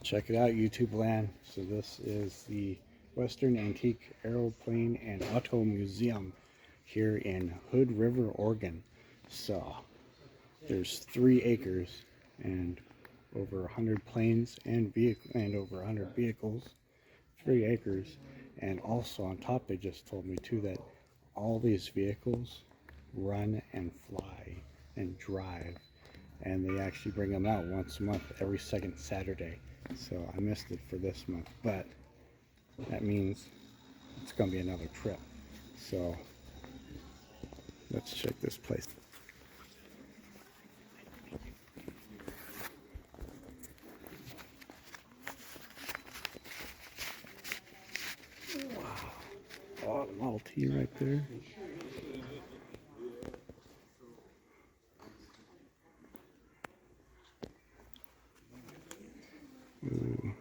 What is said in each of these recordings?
Check it out, YouTube land. So this is the Western Antique Aeroplane and Auto Museum here in Hood River, Oregon. So there's 3 acres and over 100 planes and over 100 vehicles. 3 acres, and also on top they just told me too that all these vehicles run and fly and drive, and they actually bring them out once a month, every second Saturday. So I missed it for this month, but that means it's gonna be another trip. So let's check this place. Wow. Oh, the Model T right there. Ooh.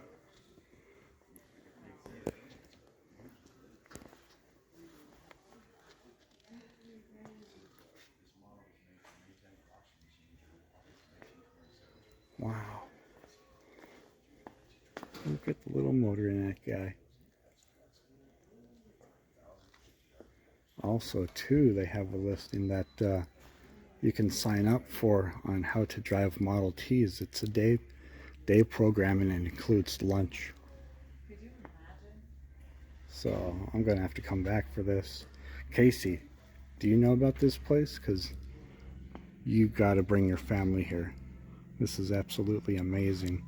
Wow. Look at the little motor in that guy. Also, too, they have a listing that you can sign up for on how to drive Model Ts. It's a day programming and includes lunch. So I'm gonna have to come back for this. Casey, do you know about this place? Because you got to bring your family here. This is absolutely amazing.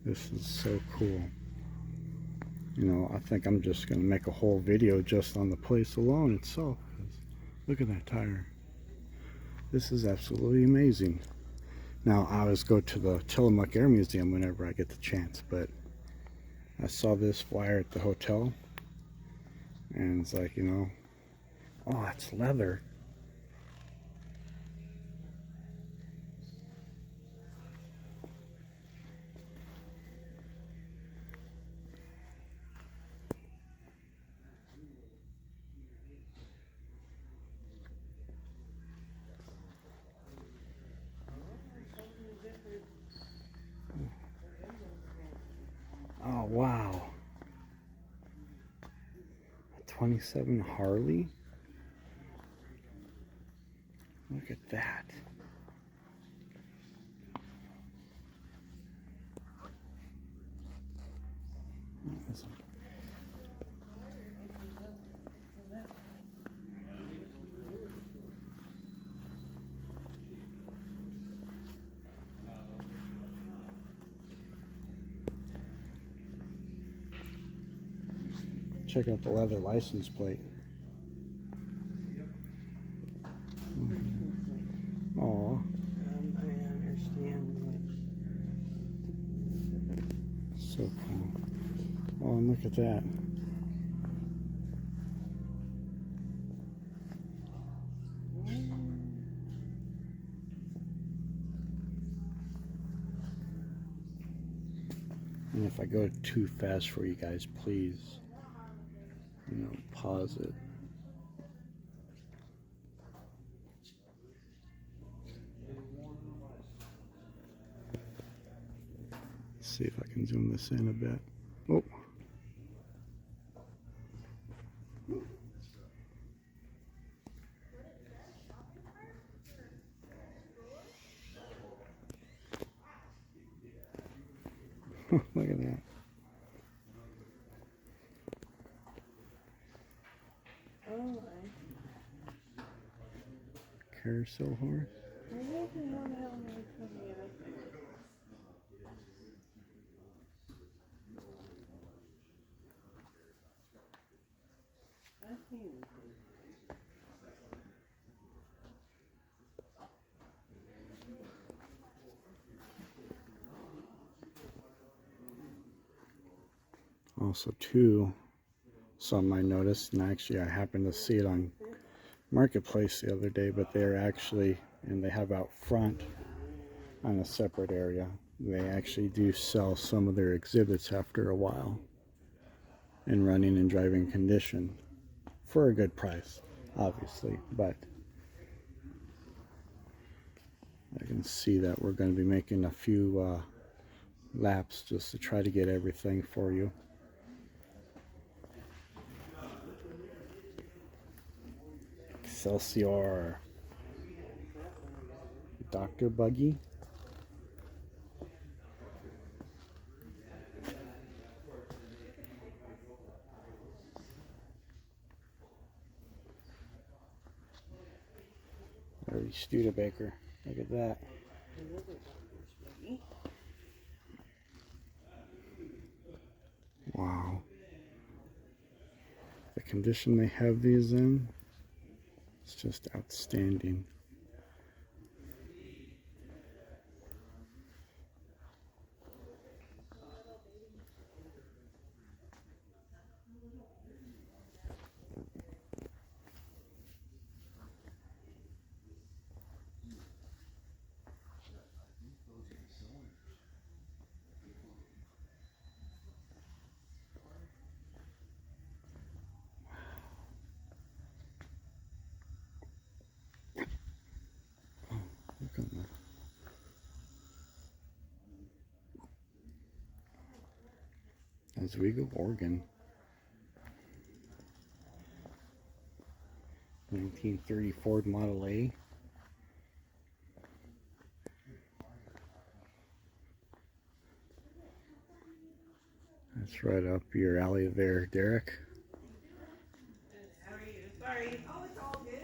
This is so cool. You know, I think I'm just going to make a whole video just on the place alone itself. Look at that tire. This is absolutely amazing. Now, I always go to the Tillamook Air Museum whenever I get the chance, but I saw this flyer at the hotel, and it's like, you know, oh, it's leather. Oh, wow. A 27 Harley? Look at that. Check out the leather license plate. Oh. I understand. So cool. Oh, and look at that. And if I go too fast for you guys, please, you know, pause it. Let's see if I can zoom this in a bit. Oh. Look at that. Oh, Carousel horse. I don't know how the hell am I coming out there? I think. Also, too, some I noticed, and actually I happened to see it on Marketplace the other day, but they're actually, and they have out front on a separate area, they actually do sell some of their exhibits after a while in running and driving condition for a good price, obviously, but I can see that we're going to be making a few laps just to try to get everything for you. Excelsior. Dr. Buggy. Very Studebaker. Look at that. Wow. The condition they have these in, it's just outstanding. Look at that. Oswego, Oregon. 1930 Ford Model A. That's right up your alley there, Derek. How are you? Sorry. Oh, it's all good.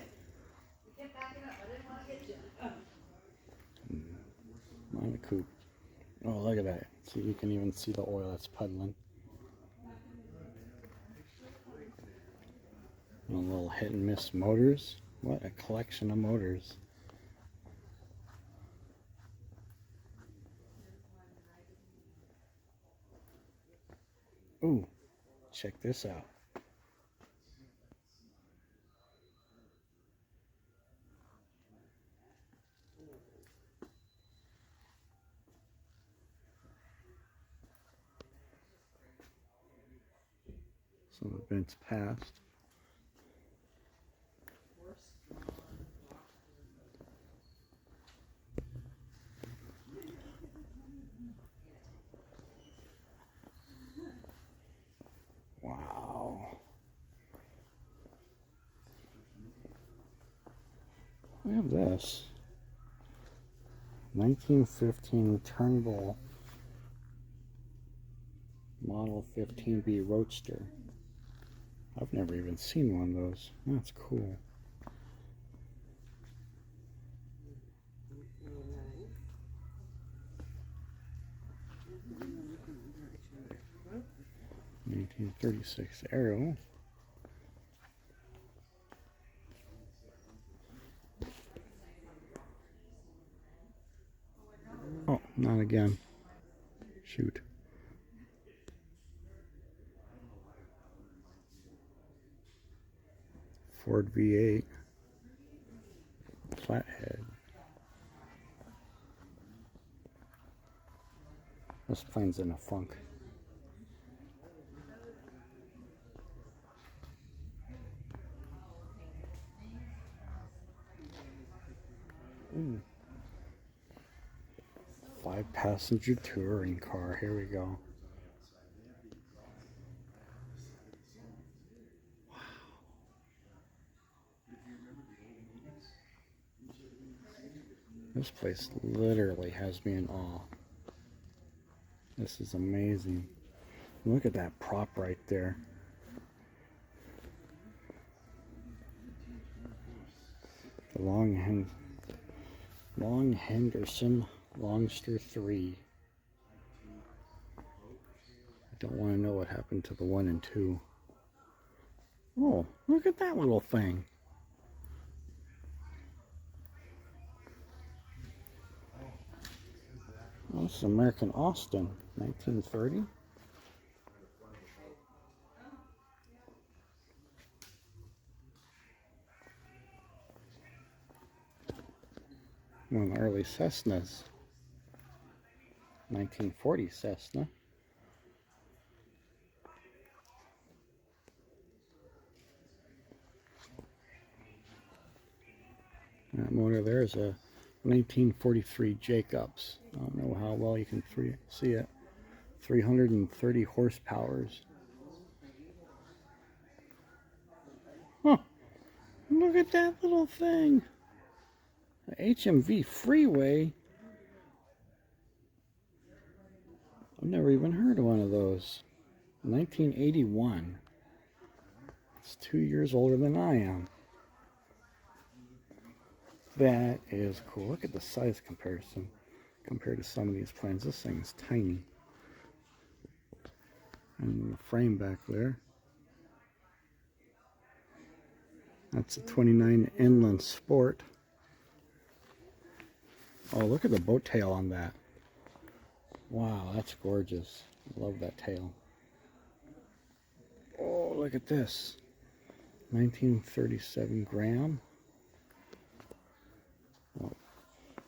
You kept backing up. I didn't want to get you. On the coupe. Oh, look at that. See, you can even see the oil that's puddling. And a little hit and miss motors. What a collection of motors. Ooh, check this out. Some events past. Wow. Look at this. 1915 Turnbull Model 15B Roadster. I've never even seen one of those. That's cool. Huh? 1936 Aero. Oh, not again. Shoot. Ford V8. Flathead. This plane's in a funk. Ooh. 5-passenger touring car. Here we go. Wow. This place literally has me in awe. This is amazing. Look at that prop right there. The Long Henderson Longster 3. I don't want to know what happened to the 1 and 2. Oh, look at that little thing. Oh, this is American Austin, 1930. One of the early Cessnas, 1940 Cessna. That motor there is a 1943 Jacobs. I don't know how well you can see it. 330 horsepower. Huh. Look at that little thing. The HMV Freeway. I've never even heard of one of those. 1981. It's 2 years older than I am. That is cool. Look at the size comparison compared to some of these planes. This thing is tiny. And the frame back there. That's a 29 Inland Sport. Oh, look at the boat tail on that. Wow, that's gorgeous. I love that tail. Oh, look at this. 1937 Graham. Oh,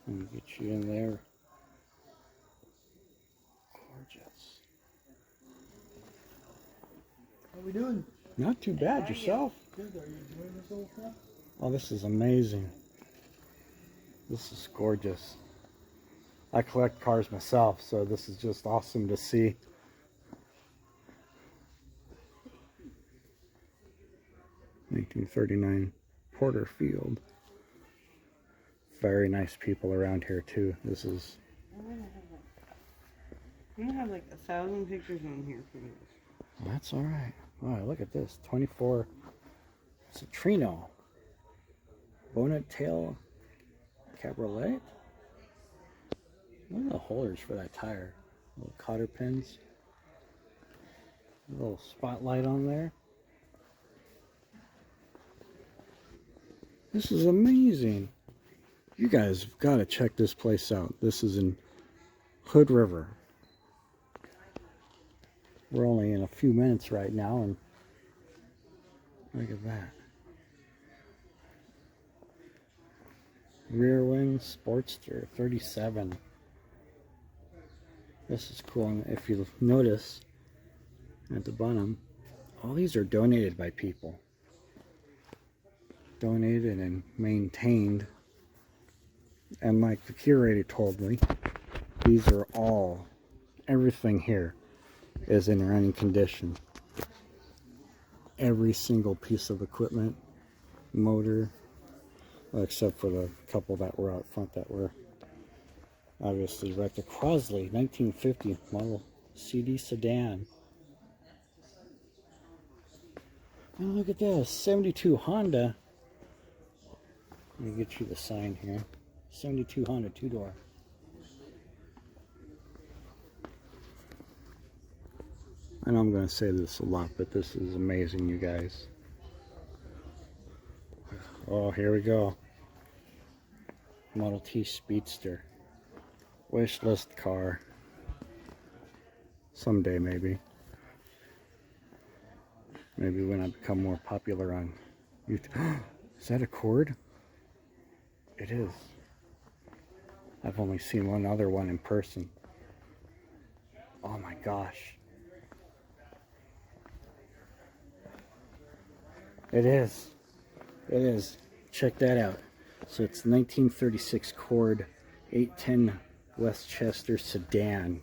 let me get you in there. Gorgeous. How we doing? Not too bad. Yourself? Good. Are you enjoying this little stuff? Oh, this is amazing. This is gorgeous. I collect cars myself, so this is just awesome to see. (1939) Porterfield. Very nice people around here too. This is. I'm gonna have like 1,000 pictures on here for this. That's all right. Wow, look at this. 24 Citrino. Bonnet tail cabriolet. Look at the holders for that tire. Little cotter pins. A little spotlight on there. This is amazing. You guys have got to check this place out. This is in Hood River. We're only in a few minutes right now, and look at that. Rear wing Sportster 37. This is cool. And if you notice at the bottom, all these are donated by people. Donated and maintained. And like the curator told me, these are all, everything here is in running condition. Every single piece of equipment, motor, well, except for the couple that were out front that were obviously wrecked. A Crosley 1950 model CD sedan. Oh, look at this, 72 Honda. Let me get you the sign here. 72 Honda 2-door. I know I'm going to say this a lot, but this is amazing, you guys. Oh, here we go. Model T Speedster. Wish list car. Someday, maybe. Maybe when I become more popular on YouTube. Is that a Cord? It is. I've only seen one other one in person. Oh my gosh. It is. It is. Check that out. So it's 1936 Cord 810 Westchester sedan.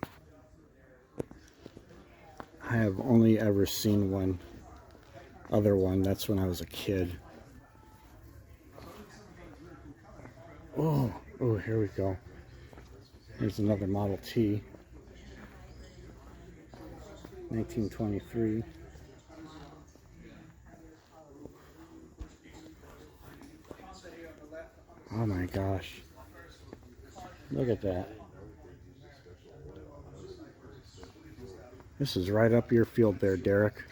I have only ever seen one other one. That's when I was a kid. Oh, here we go. Here's another Model T. 1923. Oh my gosh. Look at that. This is right up your field there, Derek.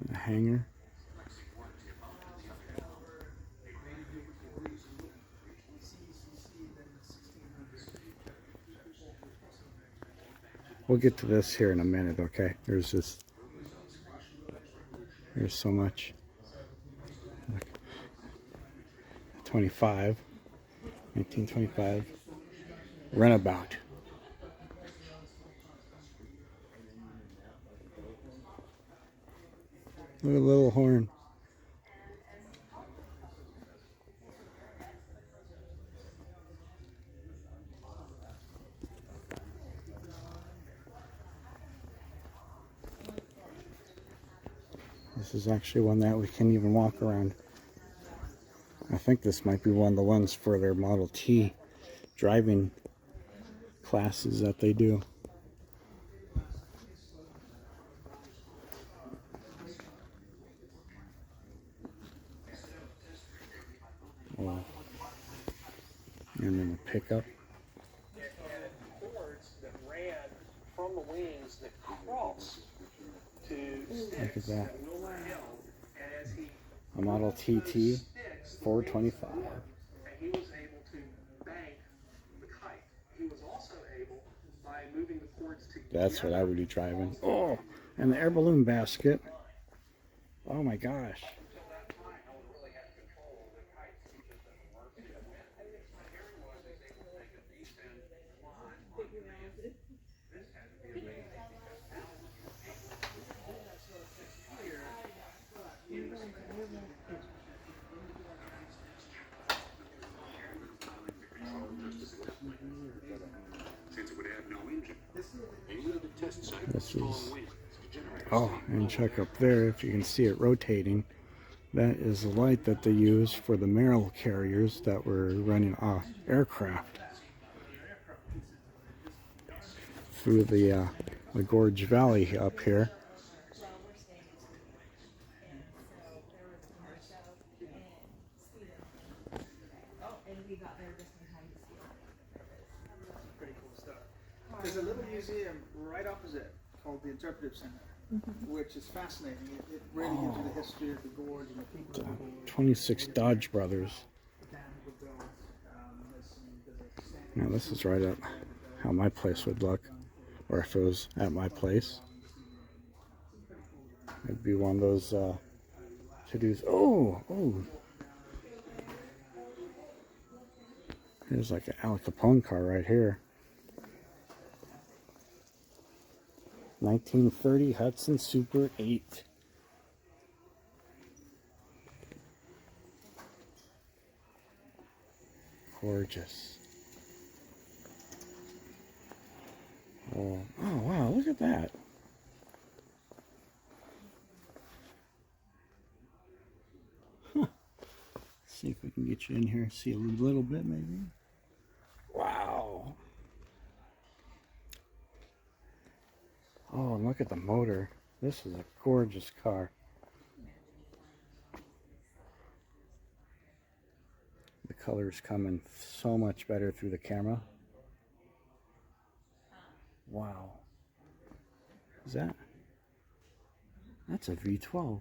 The hanger. We'll get to this here in a minute, okay? There's so much. 1925. Runabout. Look at the little horn. This is actually one that we can even walk around. I think this might be one of the ones for their Model T driving classes that they do. Oh. And then the pickup. It had cords that ran from the wings that crossed to Look at sticks that. Will held, and as he A Model TT 425. and he was able to bank the kite. He was also able, by moving the cords together. That's what I would be driving. Oh, and the air balloon basket. Oh my gosh. This is, oh, and check up there if you can see it rotating. That is the light that they use for the mail carriers that were running aircraft through the Gorge Valley up here. Pretty cool stuff. There's a little museum right opposite called the Interpretive Center, which is fascinating. It really gives you the history of the gorge and the people of the gorge. 26 Dodge Brothers. Now this is right up how my place would look, or if it was at my place. It'd be one of those to-dos. Oh! There's like an Al Capone car right here. 1930 Hudson Super 8. Gorgeous. Oh wow, look at that. Huh. See if we can get you in here and see a little bit maybe. Wow. Oh, and look at the motor. This is a gorgeous car. The colors coming so much better through the camera. Wow. That's a V12.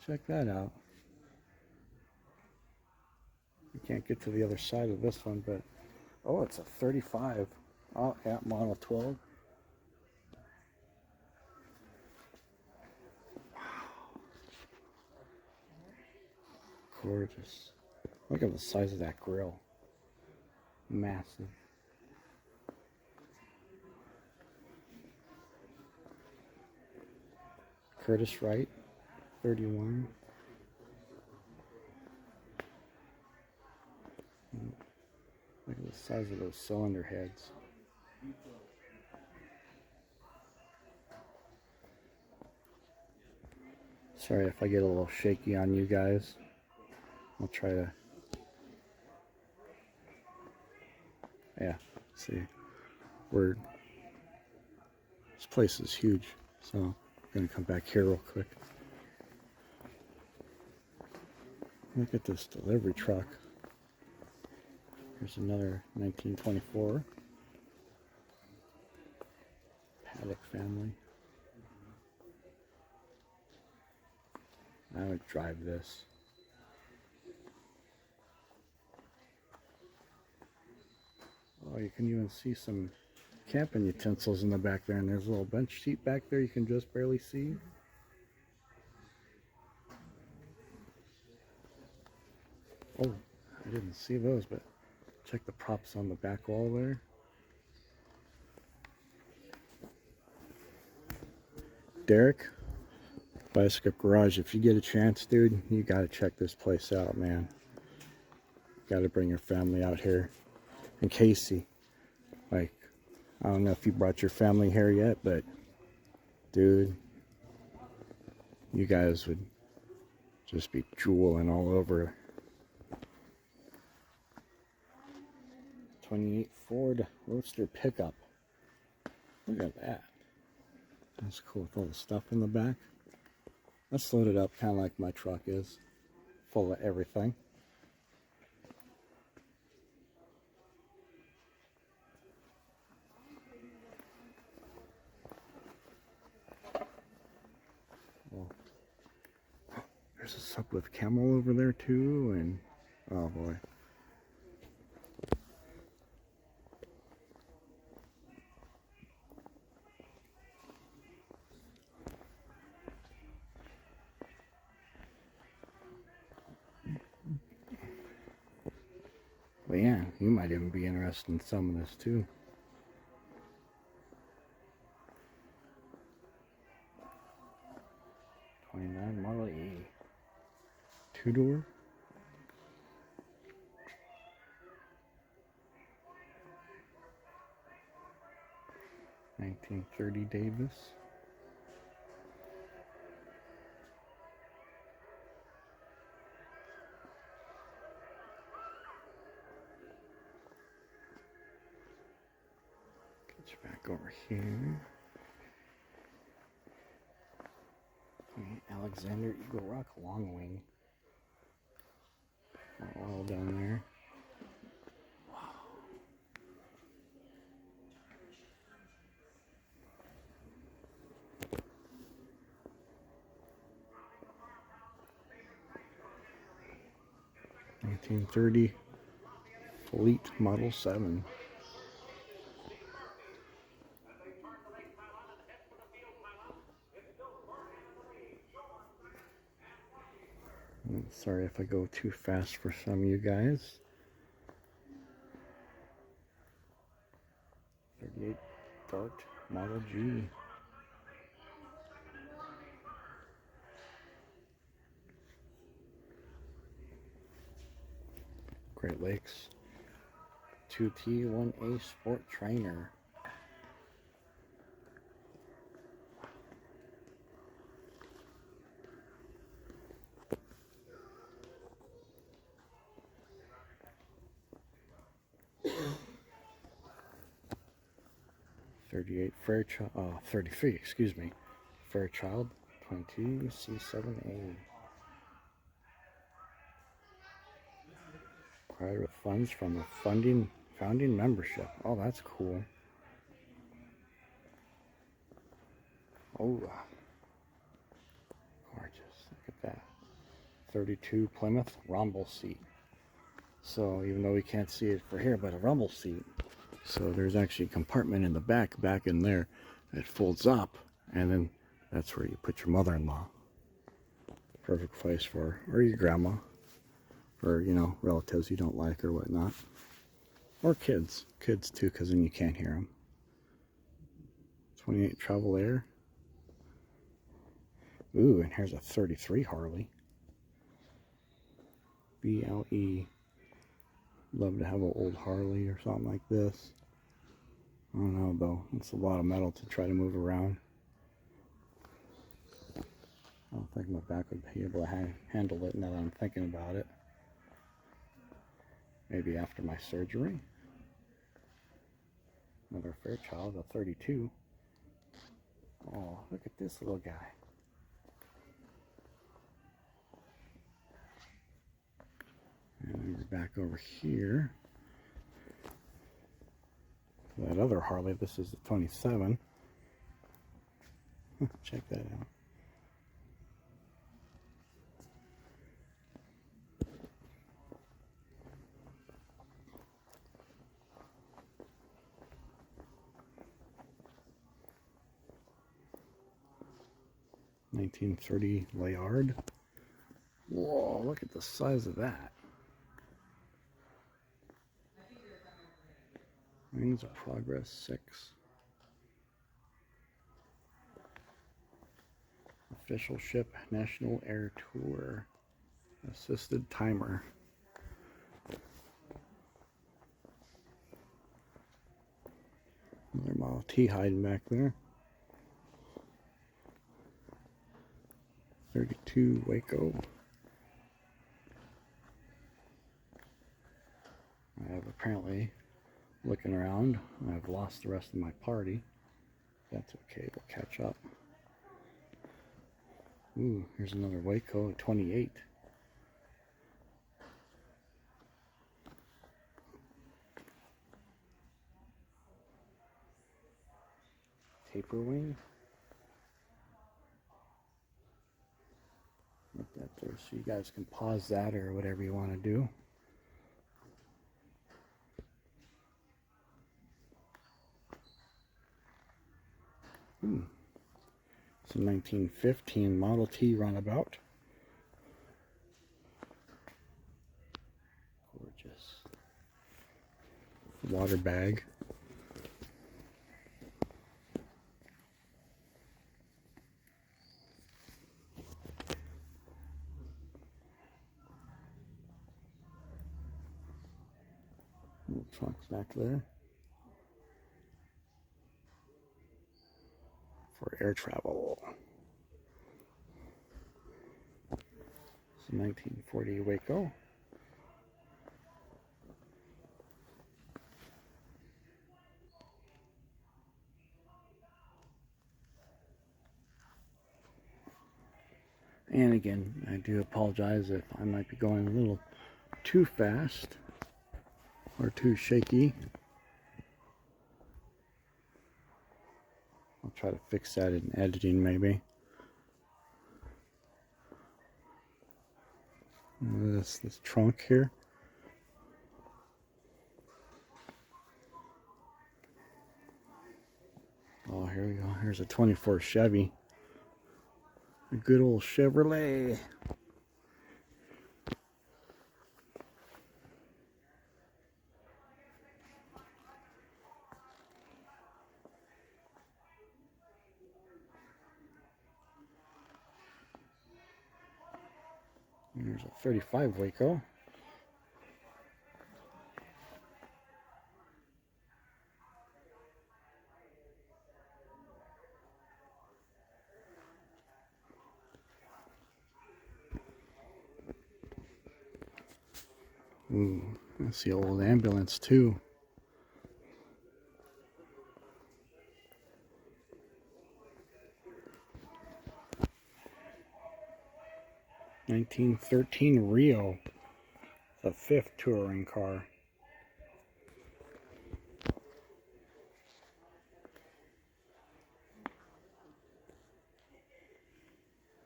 Check that out. You can't get to the other side of this one, but oh, it's a 35. Oh, yeah, Model 12. Gorgeous. Look at the size of that grill. Massive. Curtis Wright, 31. Look at the size of those cylinder heads. Sorry if I get a little shaky on you guys. I'll try to, yeah, see, we're This place is huge, so I'm gonna come back here real quick. Look at this delivery truck. Here's another 1924 Paddock family. I would drive this. Oh, you can even see some camping utensils in the back there, and there's a little bench seat back there you can just barely see. Oh, I didn't see those, but check the props on the back wall there. Derek, Bicycle Garage, if you get a chance, dude, you gotta check this place out, man. Gotta bring your family out here. And Casey, like, I don't know if you brought your family here yet, but dude, you guys would just be drooling all over. 28 Ford Roadster pickup. Look at that. That's cool with all the stuff in the back. That's loaded up kind of like my truck is, full of everything. Well, there's a Sutcliffe Camel over there too, and oh boy. But yeah, you might even be interested in some of this too. '29 Model E. Two-door. '30 Davis. Get you back over here. Alexander Eagle Rock Long Wing. All down there. Wow. '30 Fleet Model 7. Sorry if I go too fast for some of you guys. 38 Dart Model G. Great Lakes 2T 1A Sport Trainer. '38 Fairchild, 33, excuse me, Fairchild 22 C7A. Acquired with funds from a founding membership. Oh, that's cool. Oh, gorgeous. Look at that. 32 Plymouth rumble seat. So even though we can't see it for here, but a rumble seat. So there's actually a compartment in the back in there that folds up, and then that's where you put your mother-in-law. Perfect place for, or your grandma, or, you know, relatives you don't like or whatnot. Or kids too, because then you can't hear them. 28 Travel Air. Ooh, and here's a 33 Harley. BLE. Love to have an old Harley or something like this. I don't know though. It's a lot of metal to try to move around. I don't think my back would be able to handle it now that I'm thinking about it. Maybe after my surgery. Another Fairchild, a 32. Oh, look at this little guy. And we're back over here. That other Harley, this is the 27. Check that out. $1930 Layard. Whoa, look at the size of that. Wings of Progress 6. Official ship National Air Tour. Assisted timer. Another Model T hiding back there. 32 Waco. I have apparently, looking around, I've lost the rest of my party. That's okay, we'll catch up. Ooh, here's another Waco, 28. Taper wing. Put that there so you guys can pause that or whatever you want to do. It's a 1915 Model T runabout. Gorgeous. Water bag. Little trunks back there. For air travel. It's a 1940 Waco. And again, I do apologize if I might be going a little too fast or too shaky. I'll try to fix that in editing maybe. This trunk here. Oh, here we go. Here's a 24 Chevy. A good old Chevrolet. And there's a 35 Waco. Ooh, that's the old ambulance too. (1913) Rio, the 5th touring car.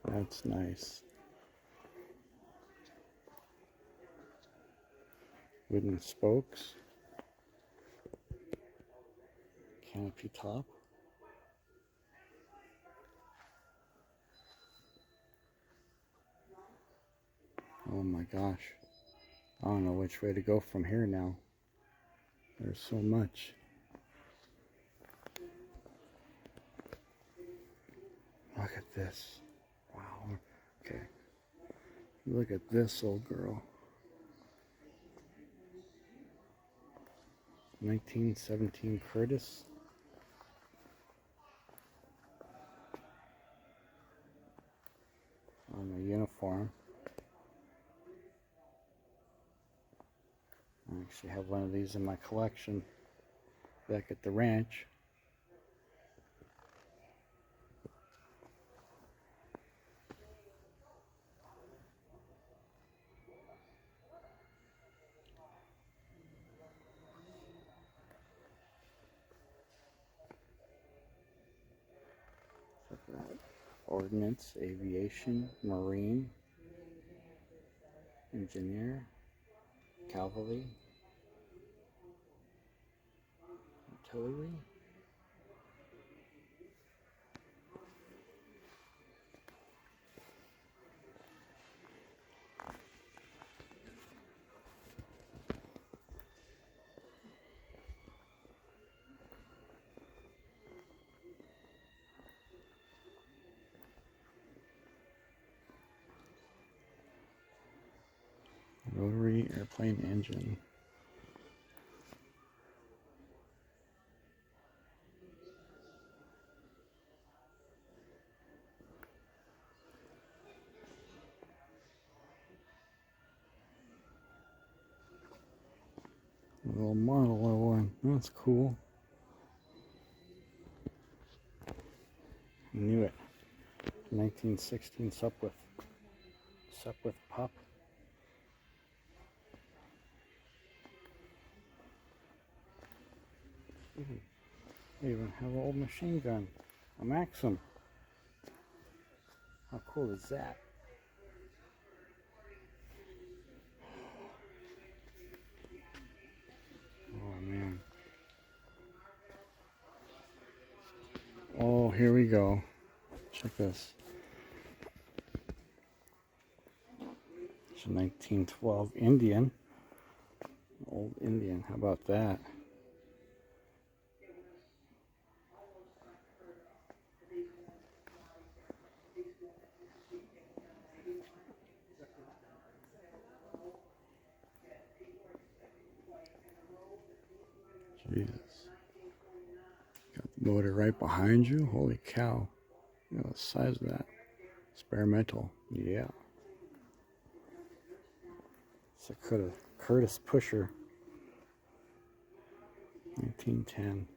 That's nice. Wooden spokes. Canopy top. Oh my gosh. I don't know which way to go from here now. There's so much. Look at this. Wow. Okay. Look at this old girl. 1917 Curtis. On the uniform. I actually have one of these in my collection back at the ranch. Ordnance, Aviation, Marine, Engineer, Cavalry, Artillery. Rotary airplane engine. A little model one. That's cool. Knew it. 1916 Sopwith pup. They even have an old machine gun, a Maxim. How cool is that? Oh man. Oh, here we go. Check this. It's a 1912 Indian. Old Indian. How about that? Jesus. Got the motor right behind you. Holy cow. Look at the size of that. Experimental. Yeah. It's a Curtis Pusher. 1910.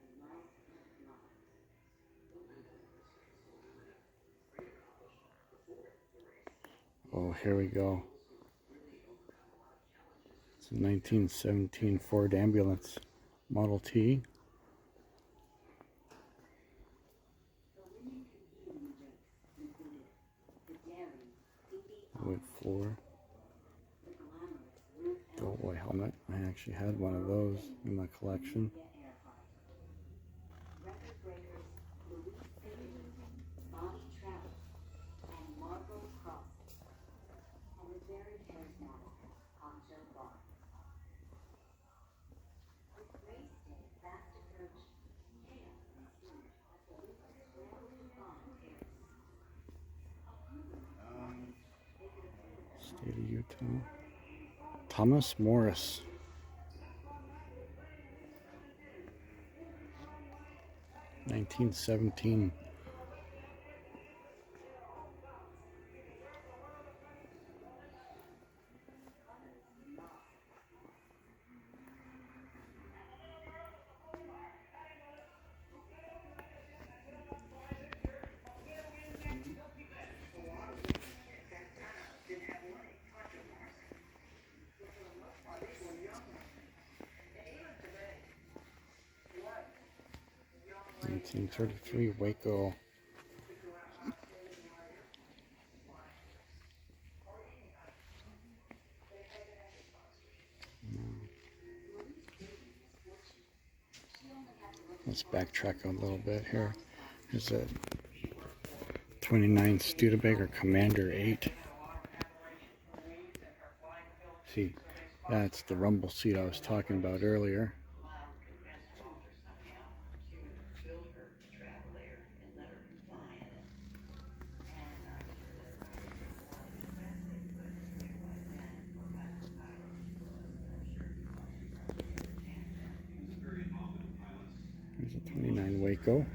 Oh, here we go. It's a 1917 Ford ambulance. Model T. Wood floor. Doughboy helmet. I actually had one of those in my collection. State of Utah. Thomas Morris. $1917. $1933 Waco. Let's backtrack a little bit here. Here's a 29 Studebaker Commander 8. See, that's the rumble seat I was talking about earlier. There's a 29 Waco.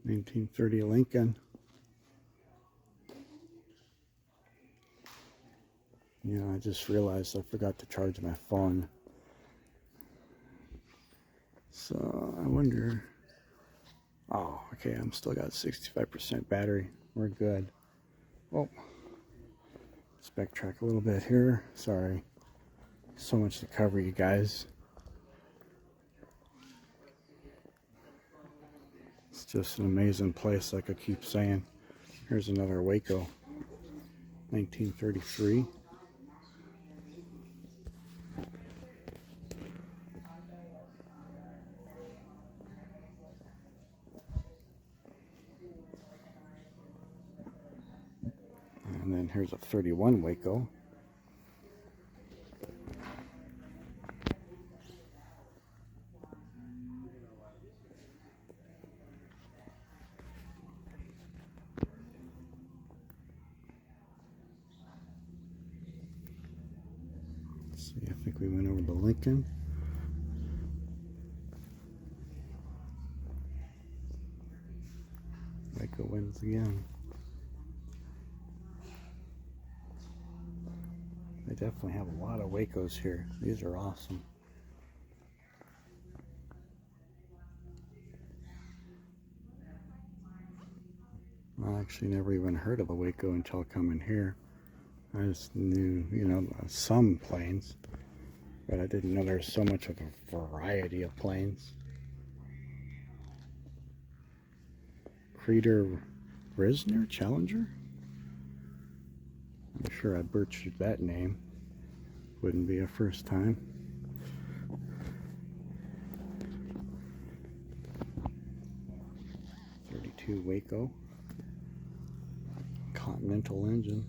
$1930 Lincoln. Yeah, I just realized I forgot to charge my phone. So I wonder. Oh, okay. I'm still got 65% battery. We're good. Oh, let's backtrack a little bit here. Sorry. So much to cover, you guys. It's just an amazing place, like I keep saying. Here's another Waco, 1933. And then here's a 31 Waco. Let's see, I think we went over to Lincoln. Waco wins again. They definitely have a lot of Wacos here. These are awesome. I actually never even heard of a Waco until coming here. I just knew, you know, some planes, but I didn't know there's so much of a variety of planes. Creeder Risner Challenger? I'm sure I butchered that name. Wouldn't be a first time. '32 Waco. Continental engine.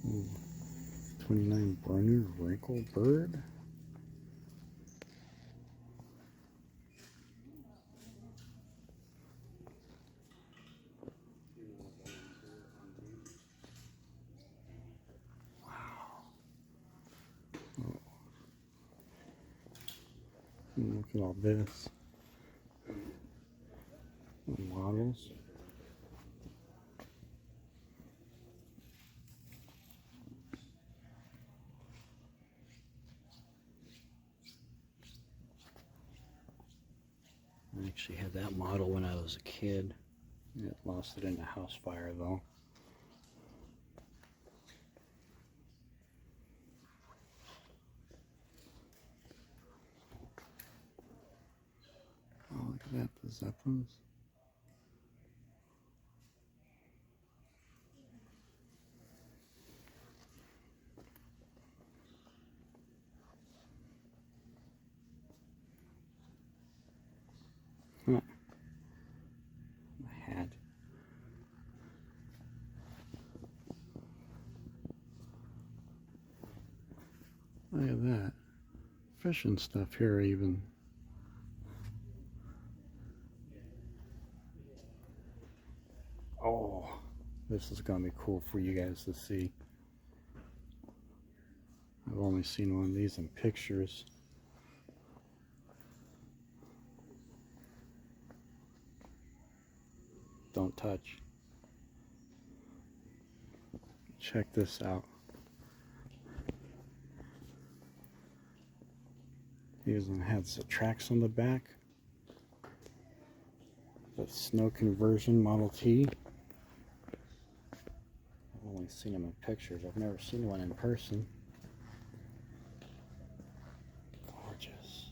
Ooh, 29 Burner Wrinkle Bird. Look at all this. The models. I actually had that model when I was a kid. I lost it in a house fire though. Oh, look at that, the Zeppelins. Huh. I had. Look at that. Fishing stuff here even. Oh, this is gonna be cool for you guys to see. I've only seen one of these in pictures. Don't touch. Check this out. He even has the tracks on the back. The snow conversion Model T. I've only seen them in pictures. I've never seen one in person. Gorgeous.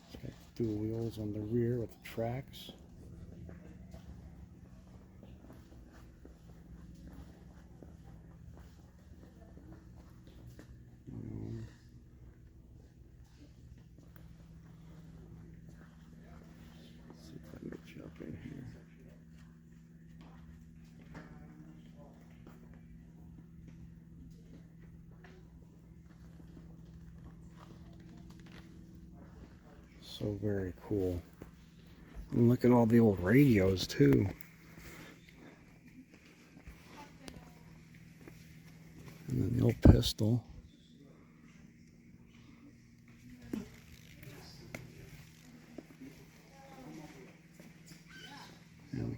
It's got dual wheels on the rear with the tracks. Let's see if I can get you up in here. So very cool. And look at all the old radios too. And then the old pistol.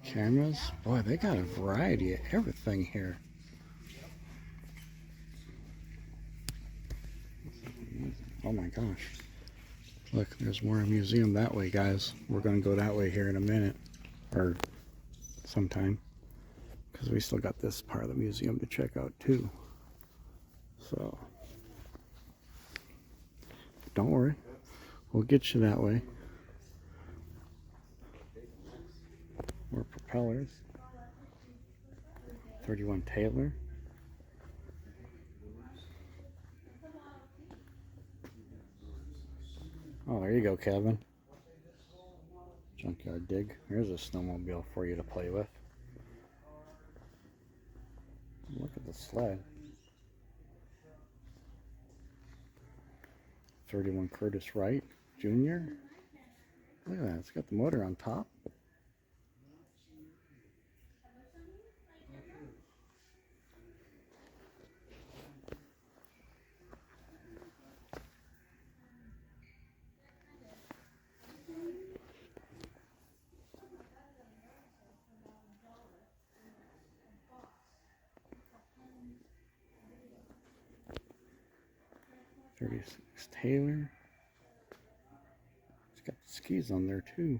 Cameras. Boy, they got a variety of everything here. Oh my gosh. Look, there's more museum that way, guys. We're going to go that way here in a minute. Or sometime. Because we still got this part of the museum to check out too. So, don't worry. We'll get you that way. More propellers. 31 Taylor. Oh, there you go, Kevin. Junkyard dig. There's a snowmobile for you to play with. Look at the sled. 31 Curtis Wright Jr. Look at that. It's got the motor on top. Taylor. It's got the skis on there too.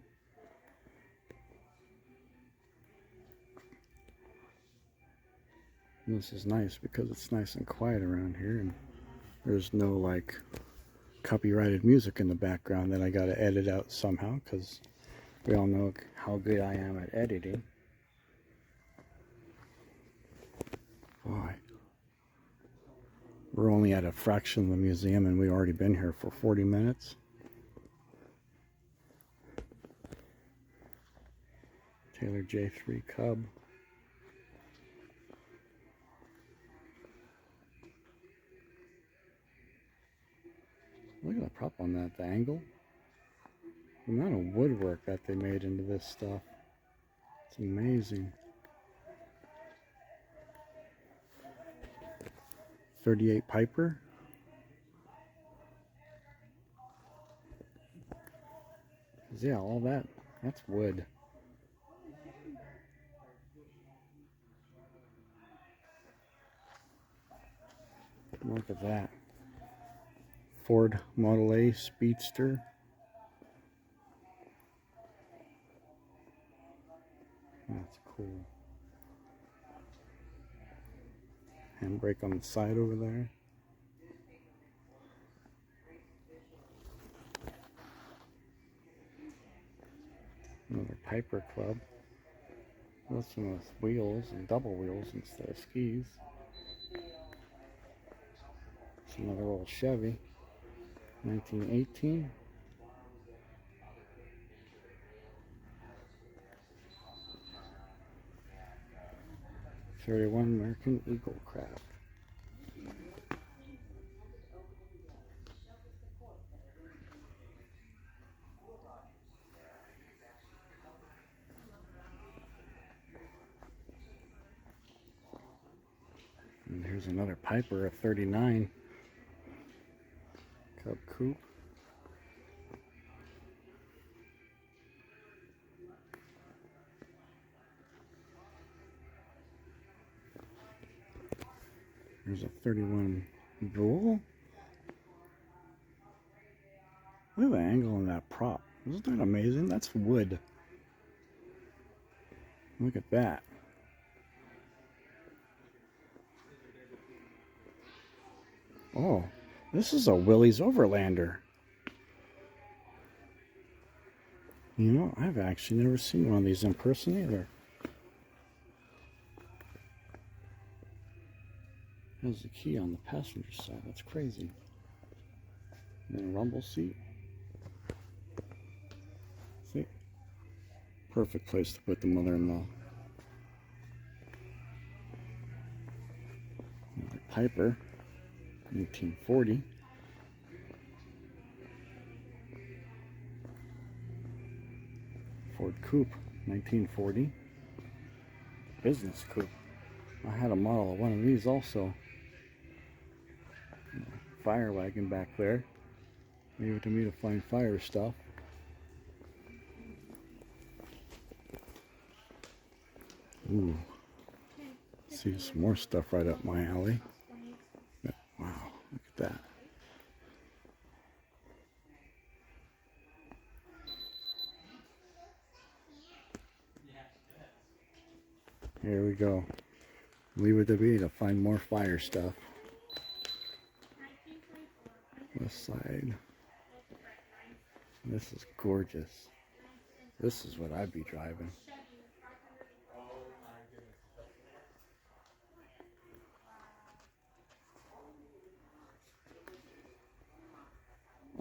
And this is nice because it's nice and quiet around here, and there's no like copyrighted music in the background that I gotta edit out somehow, because we all know how good I am at editing. Boy. We're only at a fraction of the museum and we've already been here for 40 minutes. Taylor J3 Cub. Look at the prop on that, the angle. The amount of woodwork that they made into this stuff. It's amazing. 38 Piper. Yeah, all that's wood. Look at that. Ford Model A Speedster. That's cool. Handbrake on the side over there. Another Piper Club. This one with wheels and double wheels instead of skis. It's another old Chevy. 1918. '31 American Eagle Craft. And here's another Piper, a 39 Cub Coupe. There's a 31 Bull. Look at the angle on that prop. Isn't that amazing? That's wood. Look at that. Oh, this is a Willys Overlander. You know, I've actually never seen one of these in person either. There's the key on the passenger side. That's crazy. And then a rumble seat. See? Perfect place to put the mother-in-law. Another Piper. 1940. Ford Coupe, 1940. Business coupe. I had a model of one of these also. Fire wagon back there. Leave it to me to find fire stuff. Ooh, see some more stuff right up my alley. Wow, look at that. Here we go. Leave it to be to find more fire stuff. This side. This is gorgeous. This is what I'd be driving.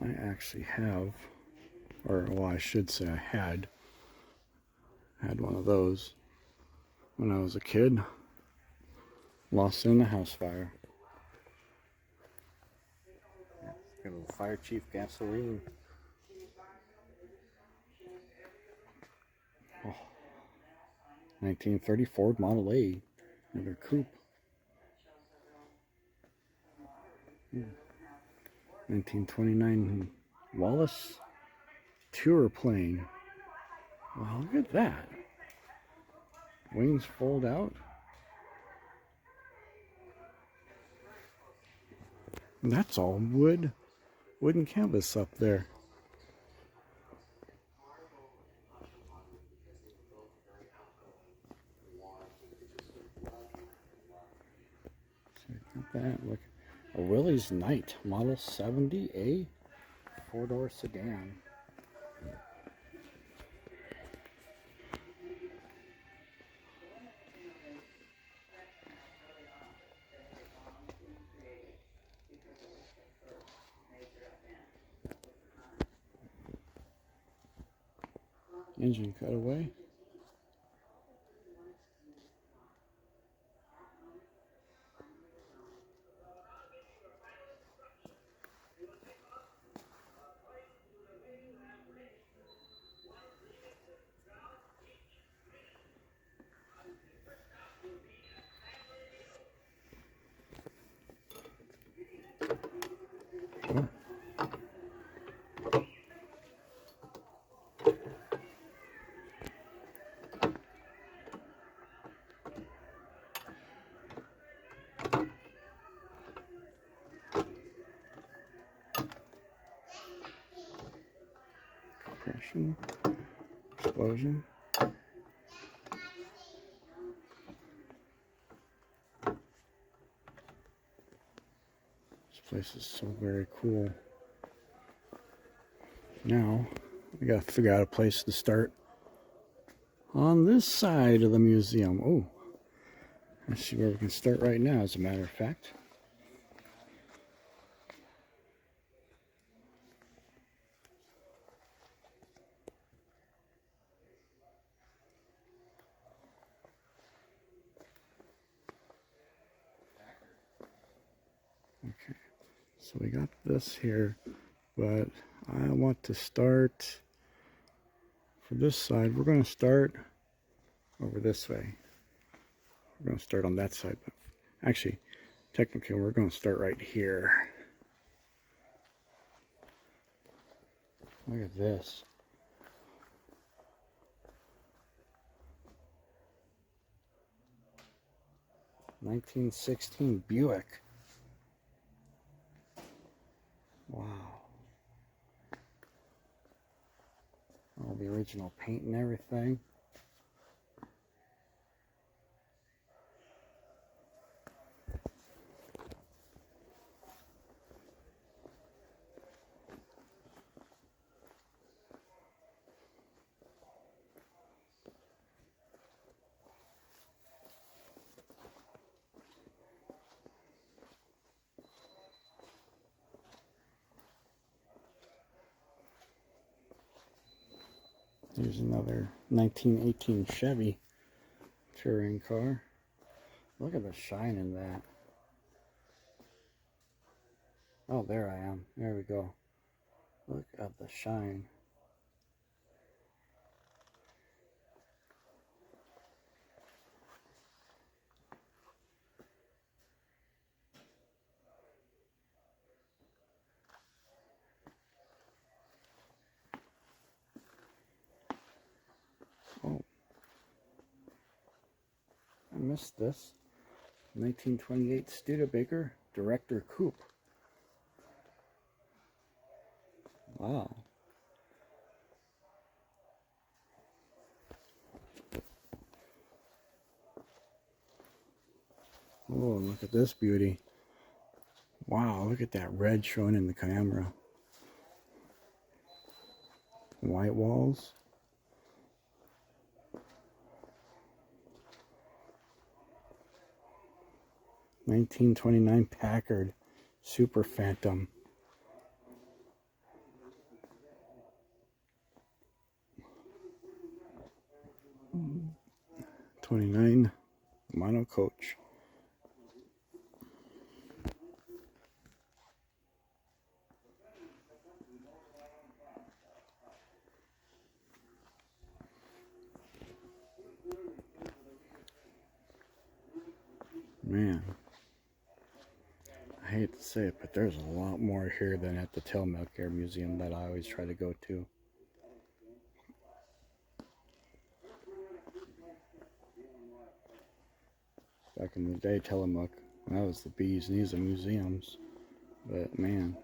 I actually have, or well, I should say I had one of those when I was a kid. Lost in a house fire. Got a little fire chief gasoline. Oh, 1930 Ford Model A. Another coupe. 1929 Wallace Aeroplane. Wow, look at that. Wings fold out. And that's all wooden canvas up there. Look at that. Look, a Willys Knight Model 70A 4-door sedan. Engine cutaway. Oh. Compression, explosion. This place is so very cool. Now, we gotta figure out a place to start on this side of the museum. Oh, let's see where we can start right now, as a matter of fact. Okay, so we got this here, but I want to start for this side. We're going to start over this way. We're going to start on that side, but actually, technically, we're going to start right here. Look at this. (1916) Buick. Wow. All the original paint and everything. Here's another 1918 Chevy touring car. Look at the shine in that. Oh, there I am. There we go. Look at the shine. Oh. I missed this. 1928 Studebaker Director Coupe. Wow. Oh, look at this beauty. Wow, look at that red showing in the camera. White walls. (1929) Packard Super Phantom. '29 Monocoach. Man, I hate to say it, but there's a lot more here than at the Tillamook Air Museum that I always try to go to. Back in the day, Tillamook, that was the bee's knees of museums. But man,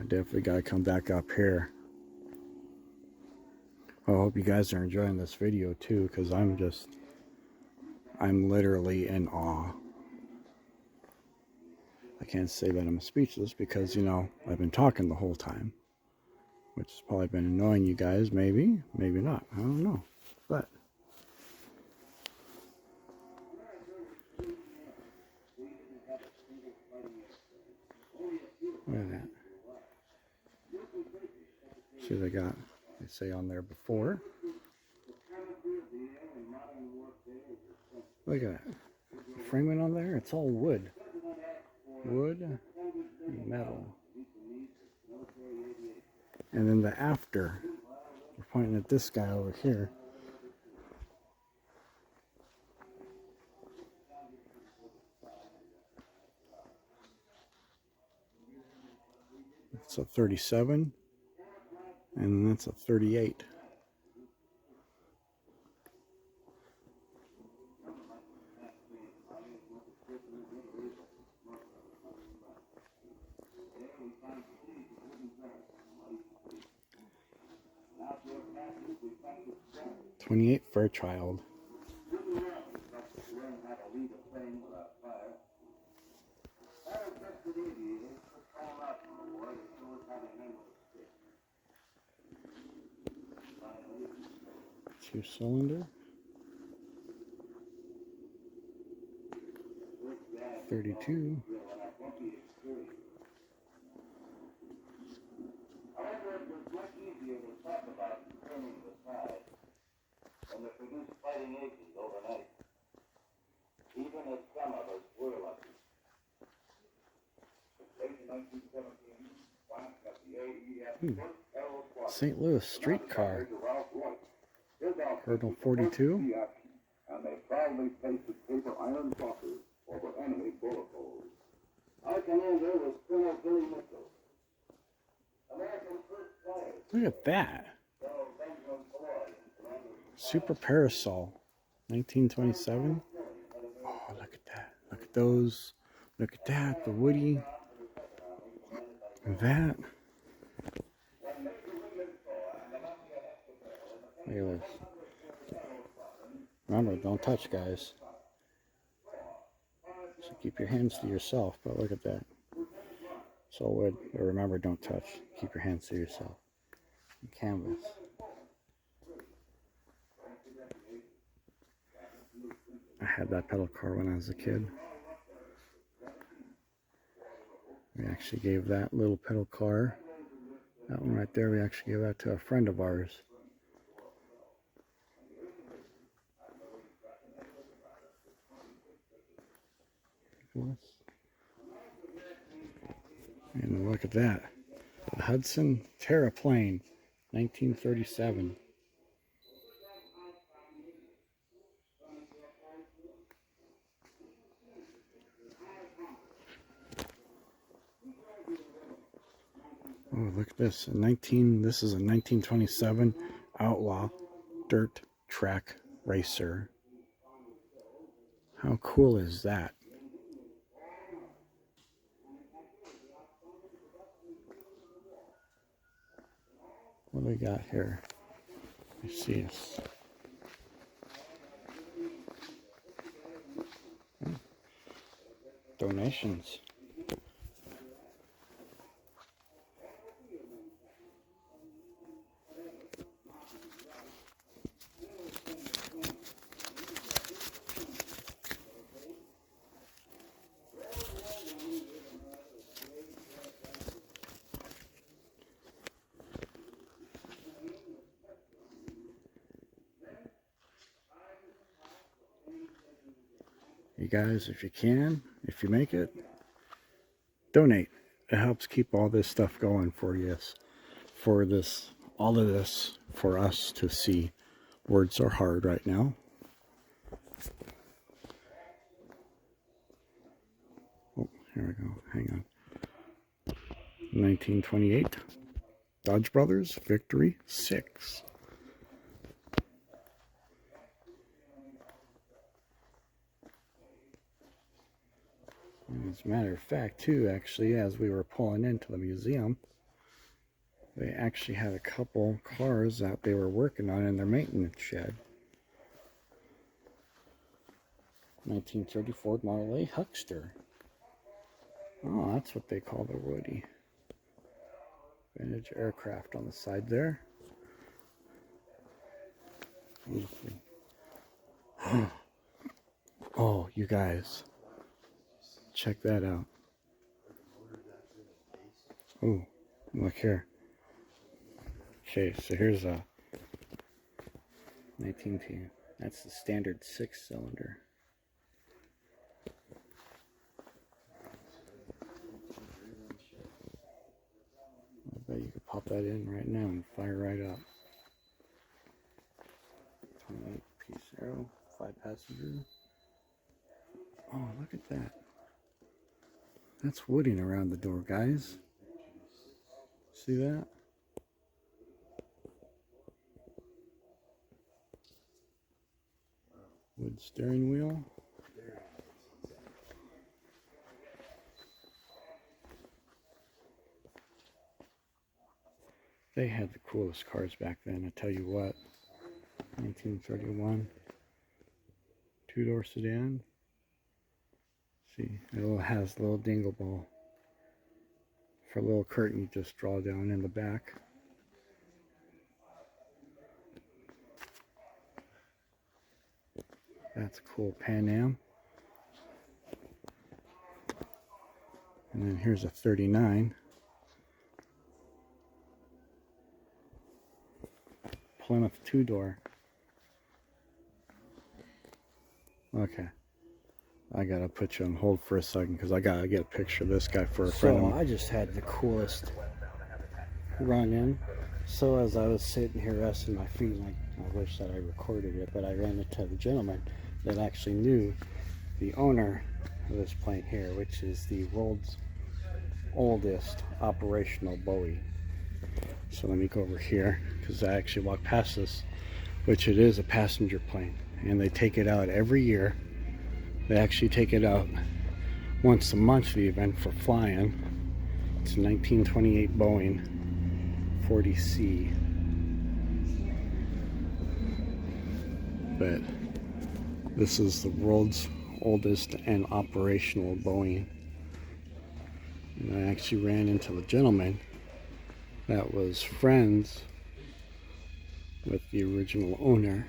I definitely gotta come back up here. I hope you guys are enjoying this video too, because I'm literally in awe. I can't say that I'm speechless because, you know, I've been talking the whole time, which has probably been annoying you guys, maybe not, I don't know, but look at that. See, they say on there before. Look at that. The framing on there, it's all wood. Wood and metal. And then the after. We're pointing at this guy over here. It's a 37. And that's a 38. '28 Fairchild. Two-cylinder. 32. And they produce fighting agents overnight. Even as some of us were lucky. Late in 1917, France got the AEF first aero squadron. St. Louis streetcar. Cardinal 42. And they proudly pasted paper iron saucers over enemy bullet holes. Our commander was Colonel Billy Mitchell. American first flyers. Look at that. Super Parasol, 1927. Oh, look at that. Look at those. Look at that. The Woody. And that. Look at this. Remember, don't touch, guys. So keep your hands to yourself, but look at that. It's all wood, but remember, don't touch. Keep your hands to yourself. And canvas. I had that pedal car when I was a kid. We actually gave that little pedal car, that one right there, we actually gave that to a friend of ours. And look at that. The Hudson Aeroplane, 1937. Oh, look at this. This is a 1927 Outlaw dirt track racer. How cool is that? What do we got here? Let's see. Donations. You guys, if you can, if you make it, donate. It helps keep all this stuff going for you, for this, all of this, for us to see. Words are hard right now. Oh, here we go. Hang on. 1928. Dodge Brothers, Victory 6. As a matter of fact, too, actually, as we were pulling into the museum, they actually had a couple cars that they were working on in their maintenance shed. 1934 Model A Huckster. Oh, that's what they call the Woody. Vintage aircraft on the side there. Oh, you guys. Check that out. Oh, look here. Okay, so here's a 19T. That's the standard 6-cylinder. I bet you could pop that in right now and fire right up. 28-piece Aero, 5-passenger. Oh, look at that. That's wooding around the door, guys. See that? Wood steering wheel. They had the coolest cars back then, I tell you what. 1931. 2-door sedan. See, it has a little dingle ball for a little curtain you just draw down in the back. That's a cool Pan Am. And then here's a 39. Plymouth 2-door. Okay. I gotta put you on hold for a second because I gotta get a picture of this guy for a friend of mine. I just had the coolest run in. So as I was sitting here resting my feet, I wish that I recorded it, but I ran into the gentleman that actually knew the owner of this plane here, which is the world's oldest operational Boeing. So let me go over here because I actually walked past this, which it is a passenger plane, and they take it out every year. They actually take it out once a month even for flying. It's a 1928 Boeing 40C. But this is the world's oldest and operational Boeing. And I actually ran into the gentleman that was friends with the original owner.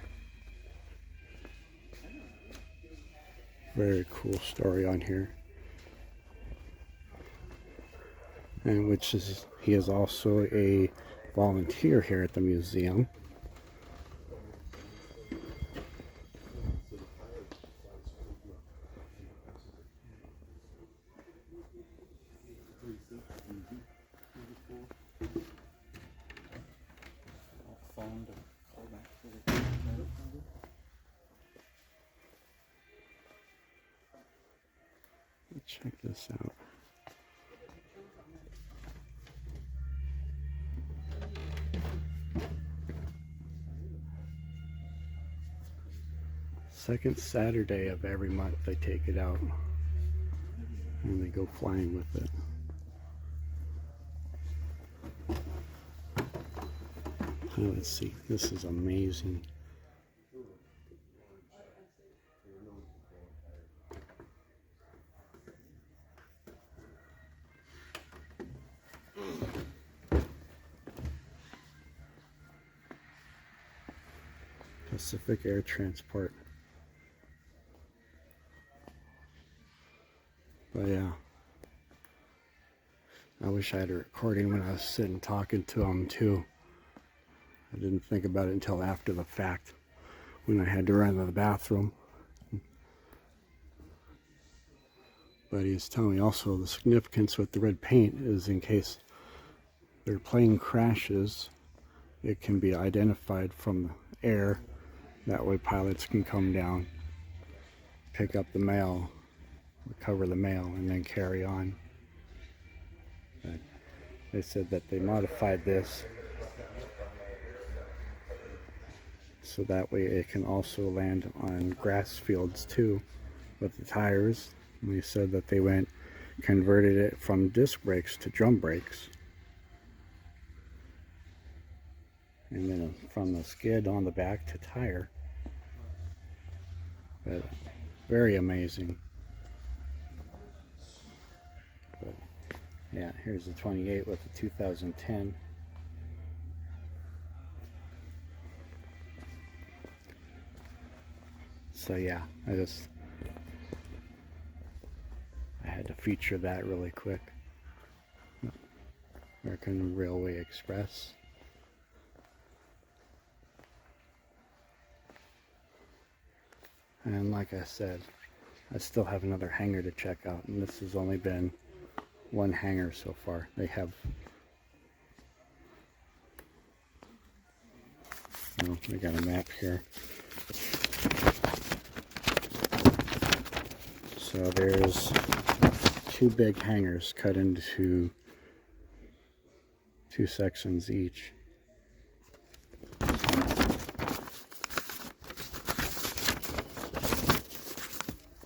Very cool story on here. And which is, he is also a volunteer here at the museum. Check this out. Second Saturday of every month they take it out and they go flying with it. Let's see, this is amazing. Pacific Air Transport. But yeah, I wish I had a recording when I was sitting talking to him too. I didn't think about it until after the fact, when I had to run to the bathroom. But he was telling me also the significance with the red paint is in case their plane crashes, it can be identified from the air. That way pilots can come down, pick up the mail, recover the mail, and then carry on. But they said that they modified this so that way it can also land on grass fields too with the tires. And they said that they converted it from disc brakes to drum brakes. And then from the skid on the back to tire. But very amazing. But yeah, here's the 28 with the 2010. So yeah, I had to feature that really quick. American Railway Express. And like I said, I still have another hangar to check out, and this has only been one hangar so far. They have, oh, I got a map here. So there's two big hangars cut into two sections each.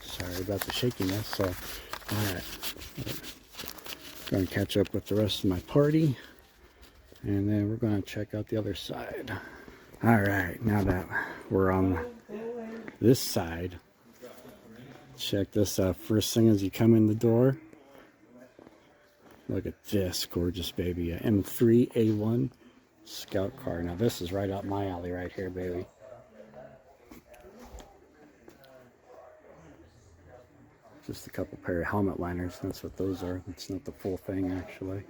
Sorry about the shakiness. So, alright. Going to catch up with the rest of my party. And then we're going to check out the other side. Alright, now that we're on this side, check this out. First thing as you come in the door, look at this gorgeous baby, a M3A1 Scout car. Now this is right up my alley right here, baby. Just a couple pair of helmet liners, that's what those are. It's not the full thing actually.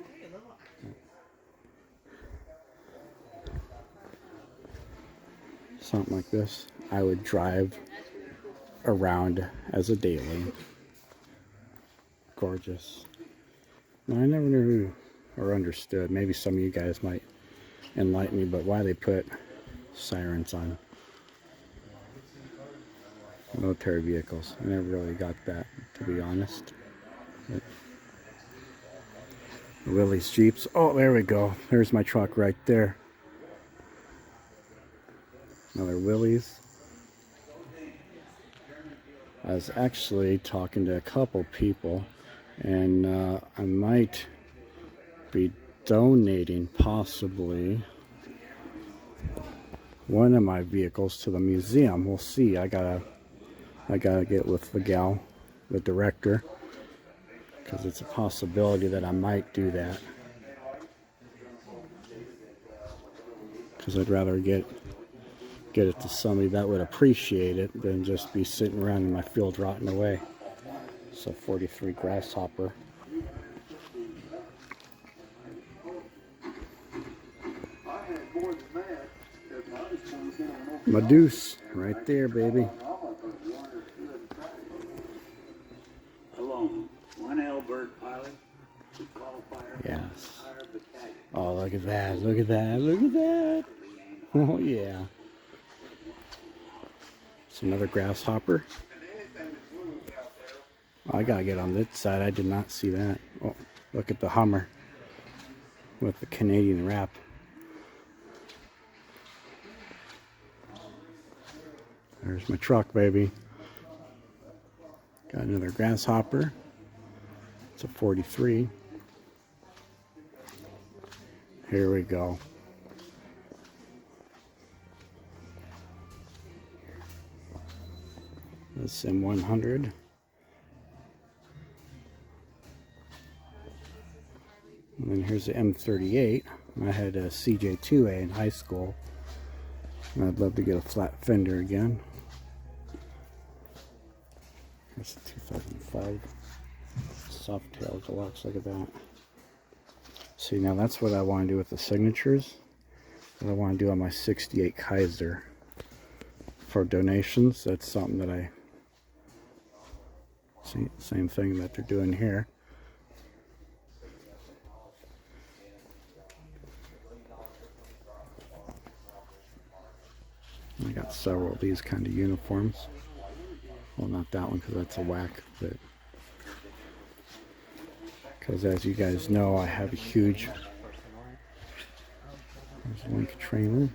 Something like this I would drive around as a daily. Gorgeous. Now, I never knew or understood, maybe some of you guys might enlighten me, but why they put sirens on military vehicles. I never really got that, to be honest. But Willie's Jeeps. Oh, there we go. There's my truck right there. Another Willie's. I was actually talking to a couple people, and I might be donating possibly one of my vehicles to the museum. We'll see. I gotta get with the gal, the director, because it's a possibility that I might do that. Because I'd rather get it to somebody that would appreciate it than just be sitting around in my field rotting away. So 43 Grasshopper. Medusa, right there, baby. Yes. Oh, look at that, look at that, look at that. Oh, yeah. It's another Grasshopper. Oh, I gotta get on this side. I did not see that. Oh, look at the Hummer with the Canadian wrap. There's my truck, baby. Got another grasshopper. It's a 43. Here we go. This M100. And then here's the M38. I had a CJ2A in high school. And I'd love to get a flat fender again. That's a 2005 Softail Deluxe. Look at that. See, now that's what I want to do with the signatures. What I want to do on my 68 Kaiser. For donations, that's something that I see. Same thing that they're doing here. I got several of these kind of uniforms. Well, not that one because that's a whack, but because as you guys know, I have a huge link trailer.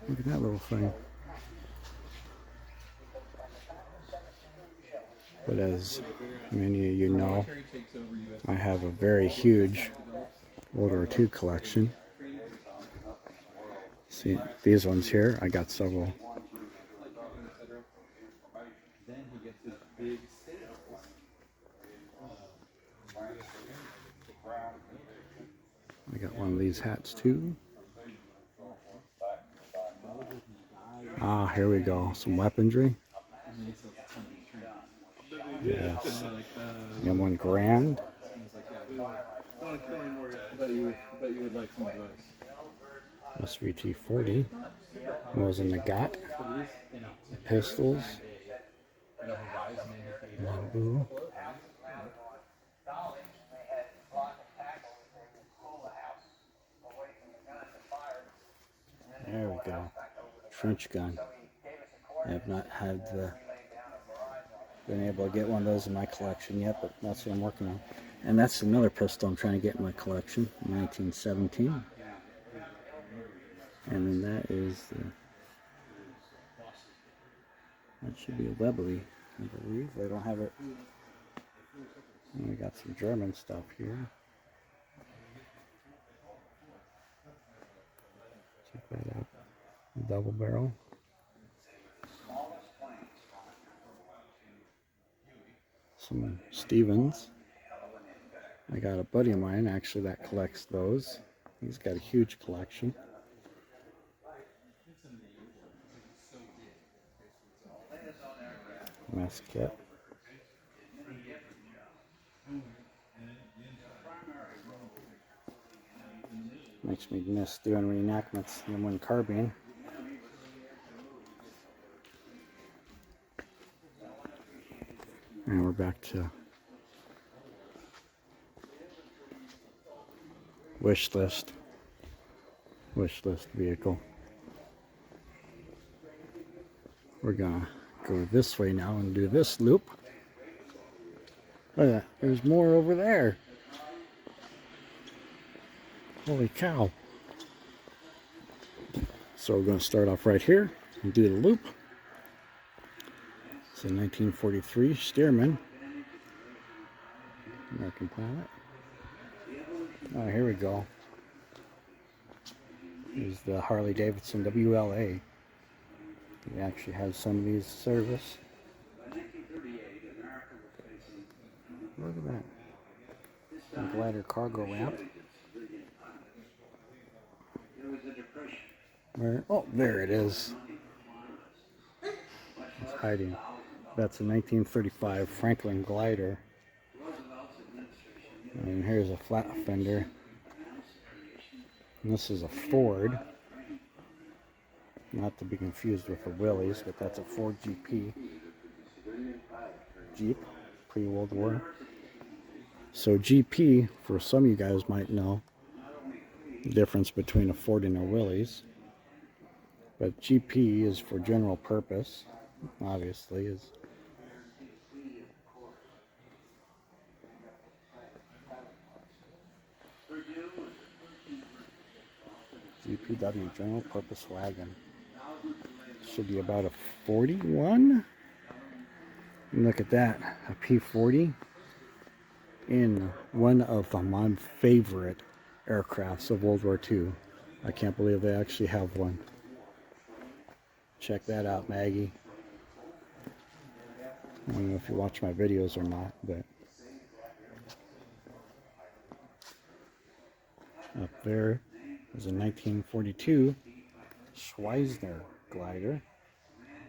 Look at that little thing. But as many of you know, I have a very huge World War II collection. See, these ones here, I got several. I got one of these hats too. Ah, here we go. Some weaponry. Yes. M1 Grand. SVT 40. Was in the Gat. Pistols. Bamboo. There we go. Trench gun. I have not had been able to get one of those in my collection yet, but that's what I'm working on. And that's another pistol I'm trying to get in my collection, 1917. And then that is that should be a Webley, I believe. They don't have it. And we got some German stuff here. Check that out. Double barrel. Some Stevens. I got a buddy of mine actually that collects those. He's got a huge collection. Mess kit. Makes me miss doing reenactments in M1 carbine. And we're back to wish list vehicle. We're gonna go this way now and do this loop. Look at that, there's more over there. Holy cow. So we're going to start off right here and do the loop. It's a 1943 Stearman. American pilot. Oh, here we go. Here's the Harley Davidson WLA. It actually has some of these service. Look at that. A glider cargo ramp. Where? Oh, there it is. It's hiding. That's a 1935 Franklin glider. And here's a flat fender. And this is a Ford. Not to be confused with the Willys, but that's a Ford GP. Jeep, pre-World War. So GP, for some of you guys might know the difference between a Ford and a Willys. But GP is for general purpose, obviously. Is GPW, general purpose wagon. should be about a 41. And look at that, a P-40 in one of my favorite aircrafts of World War II. I can't believe they actually have one. Check that out, Maggie. I don't know if you watch my videos or not, but up there is a 1942 Schweizner glider.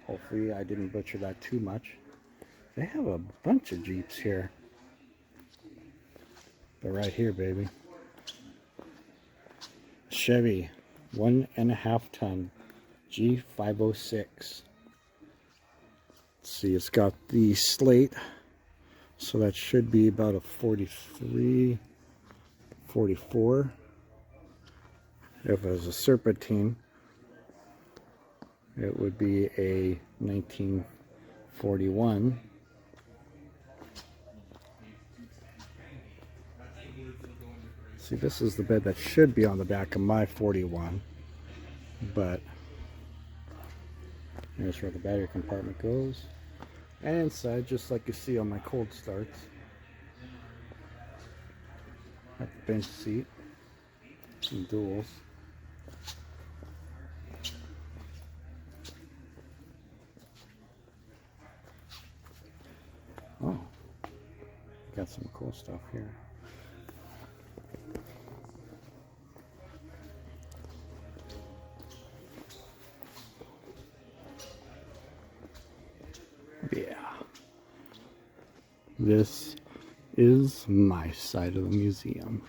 Hopefully I didn't butcher that too much. They have a bunch of Jeeps here. They're right here, baby. Chevy 1.5 ton G506. Let's see, it's got the slate, so that should be about a 43, 44. If it was a serpentine, it would be a 1941. See, this is the bed that should be on the back of my 41, but here's where the battery compartment goes. And inside, just like you see on my cold starts, at the bench seat, some duals. Oh, got some cool stuff here. Yeah, this is my side of the museum.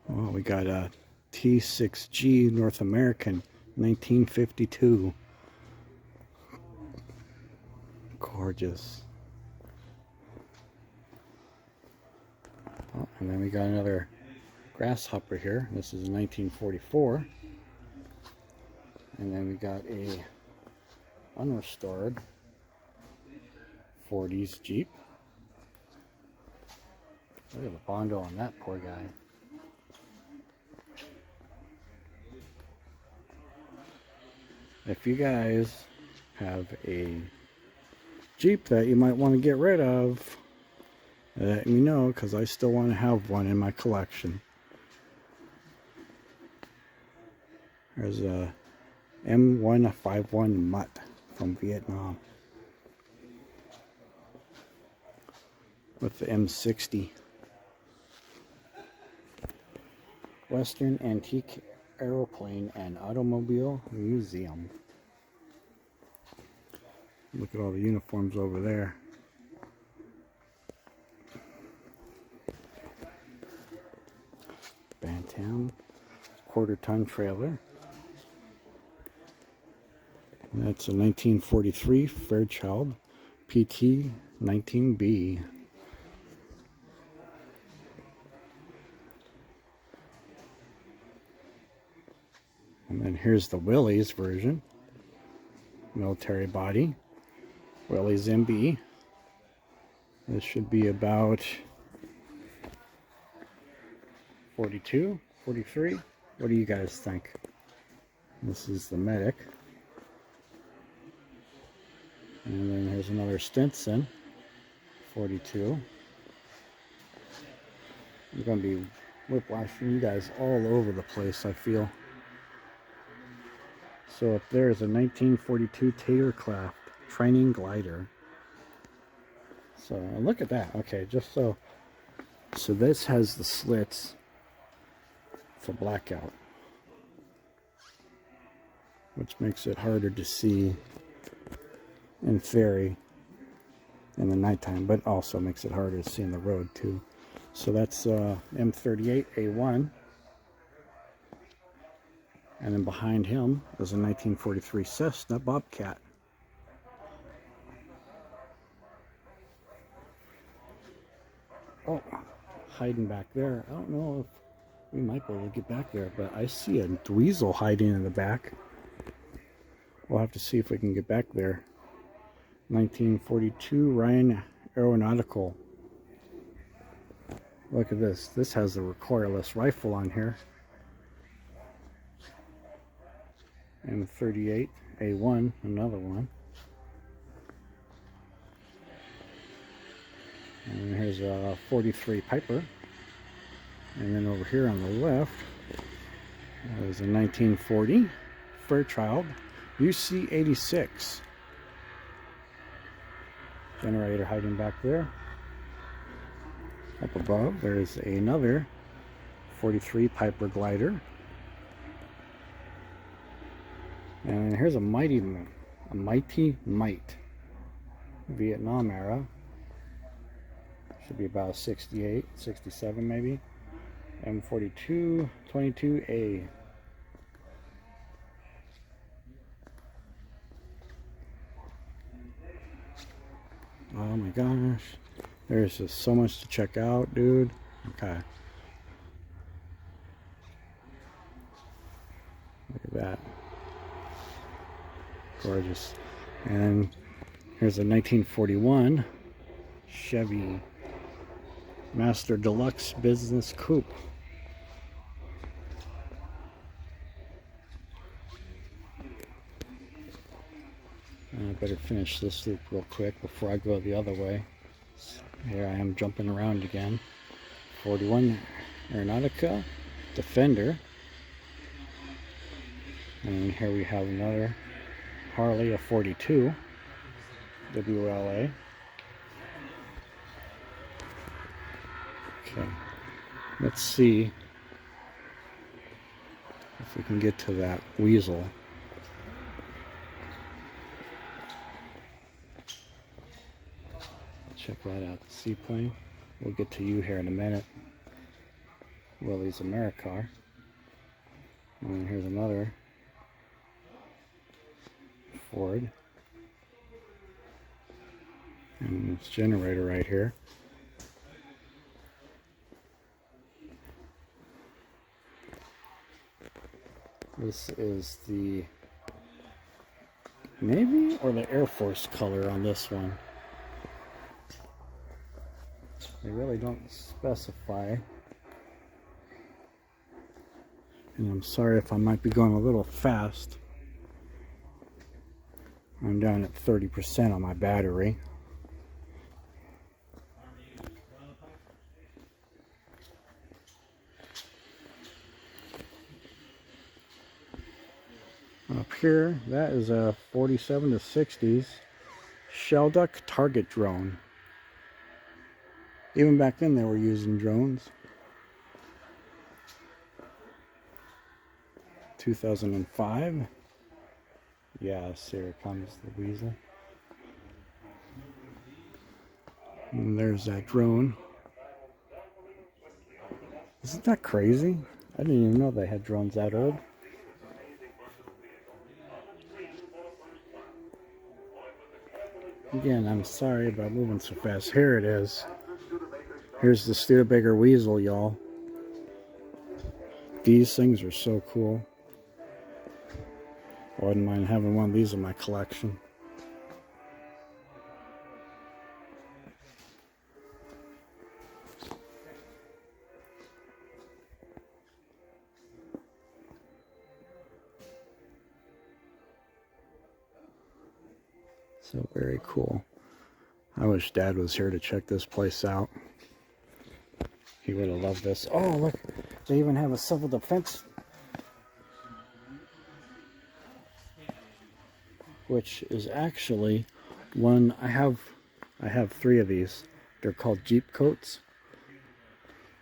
Well, we got a T6G North American 1952. Gorgeous. Oh, and then we got another grasshopper here. This is a 1944. And then we got a unrestored 40s Jeep. Look at the Bondo on that poor guy. If you guys have a Jeep that you might want to get rid of, let me know, because I still want to have one in my collection. There's a M151 Mutt from Vietnam with the M60. Western Antique Aeroplane and Automobile Museum. Look at all the uniforms over there. Bantam quarter-ton trailer. That's a 1943 Fairchild PT 19B. And then here's the Willys version. Military body. Willys MB. This should be about 42, 43. What do you guys think? This is the Medic. And then here's another Stinson, 42. I'm going to be whiplashing you guys all over the place, I feel. So up there is a 1942 Tatercraft training glider. So look at that. Okay, just so this has the slits for blackout, which makes it harder to see in theory in the nighttime, but also makes it harder to see in the road too. So that's M38A1, and then behind him is a 1943 Cessna Bobcat. Oh, hiding back there. I don't know if we might be able to get back there, but I see a Dweezil hiding in the back. We'll have to see if we can get back there. 1942 Ryan Aeronautical. Look at this. This has a recoilless rifle on here. M38 A1, another one. And here's a 43 Piper. And then over here on the left is a 1940 Fairchild UC86. Generator hiding back there. Up above there's another 43 Piper glider. And here's a Mighty Might Vietnam era. Should be about 68, 67 maybe. M42 22A. Oh my gosh. There's just so much to check out, dude. Okay. Look at that. Gorgeous. And here's a 1941 Chevy Master Deluxe Business Coupe. I better finish this loop real quick before I go the other way. Here I am jumping around again. 41 Aeronautica Defender. And here we have another Harley, a 42 WLA. Okay, let's see if we can get to that weasel. Check that out, the seaplane. We'll get to you here in a minute. Willie's Americar. And here's another Ford. And this generator right here. This is the Navy or the Air Force color on this one. They really don't specify. And I'm sorry if I might be going a little fast. I'm down at 30% on my battery. Up here, that is a 47 to 60s shell duck target drone. Even back then they were using drones. 2005. Yes, here comes the weasel. And there's that drone. Isn't that crazy? I didn't even know they had drones that old. Again, I'm sorry about moving so fast. Here it is. Here's the Studebaker weasel, y'all. These things are so cool. I wouldn't mind having one of these in my collection. So very cool. I wish Dad was here to check this place out. He would have loved this. Oh, look, they even have a civil defense, which is actually one I have 3 of these. They're called Jeep coats,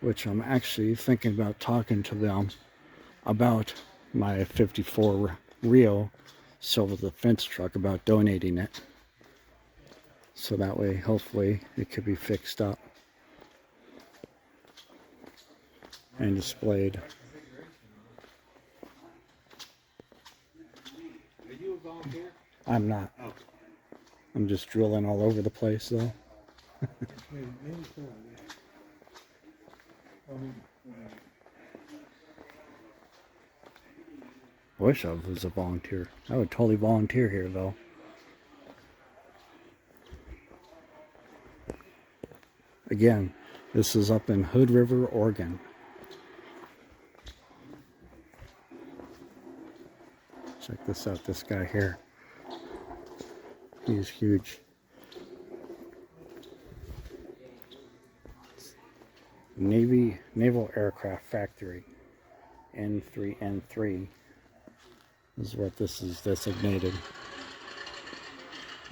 which I'm actually thinking about talking to them about my 54 Rio civil defense truck, about donating it. So that way, hopefully, it could be fixed up and displayed. Are you a volunteer? I'm not. Oh. I'm just drilling all over the place, though. Maybe so, yeah. I wish I was a volunteer. I would totally volunteer here, though. Again, this is up in Hood River, Oregon. It's Check this out, this guy here. He's huge. Naval Aircraft Factory, N3N3 is what this is designated.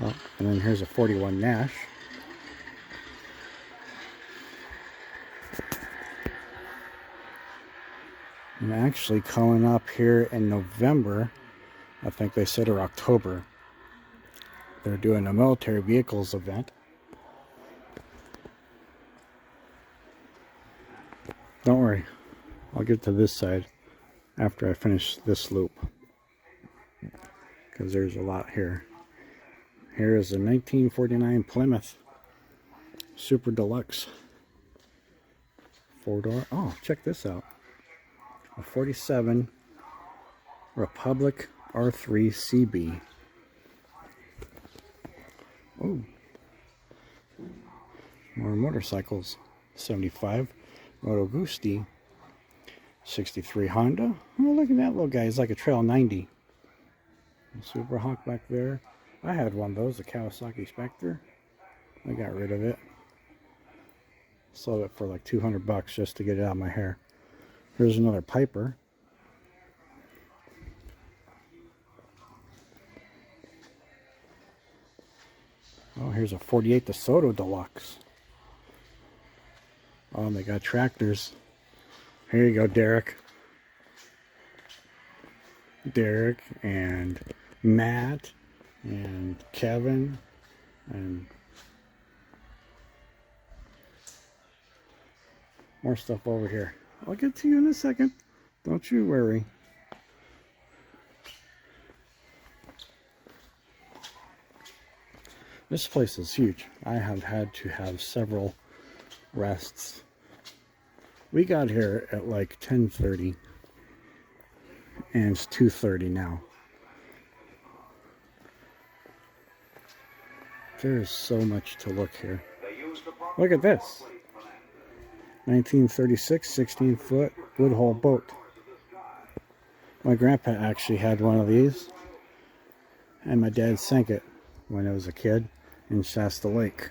Oh, and then here's a 41 Nash. And actually coming up here in November, I think they said, or October, they're doing a military vehicles event. Don't worry, I'll get to this side after I finish this loop, because there's a lot here. Here is a 1949 Plymouth Super Deluxe 4-door. Oh, check this out. A 47 Republic R3 CB. Oh, more motorcycles. 75 Moto Gusti. 63 Honda. Oh, look at that little guy. He's like a Trail 90. Super Hawk back there. I had one of those, the Kawasaki Spectre. I got rid of it. Sold it for like $200 just to get it out of my hair. Here's another Piper. Oh, here's a 48 DeSoto Deluxe. Oh, and they got tractors. Here you go, Derek. Derek and Matt and Kevin and more stuff over here. I'll get to you in a second. Don't you worry. This place is huge. I have had to have several rests. We got here at like 10:30 and it's 2:30 now. There is so much to look here. Look at this. 1936 16-foot woodhull boat. My grandpa actually had one of these, and my dad sank it when I was a kid in Shasta Lake.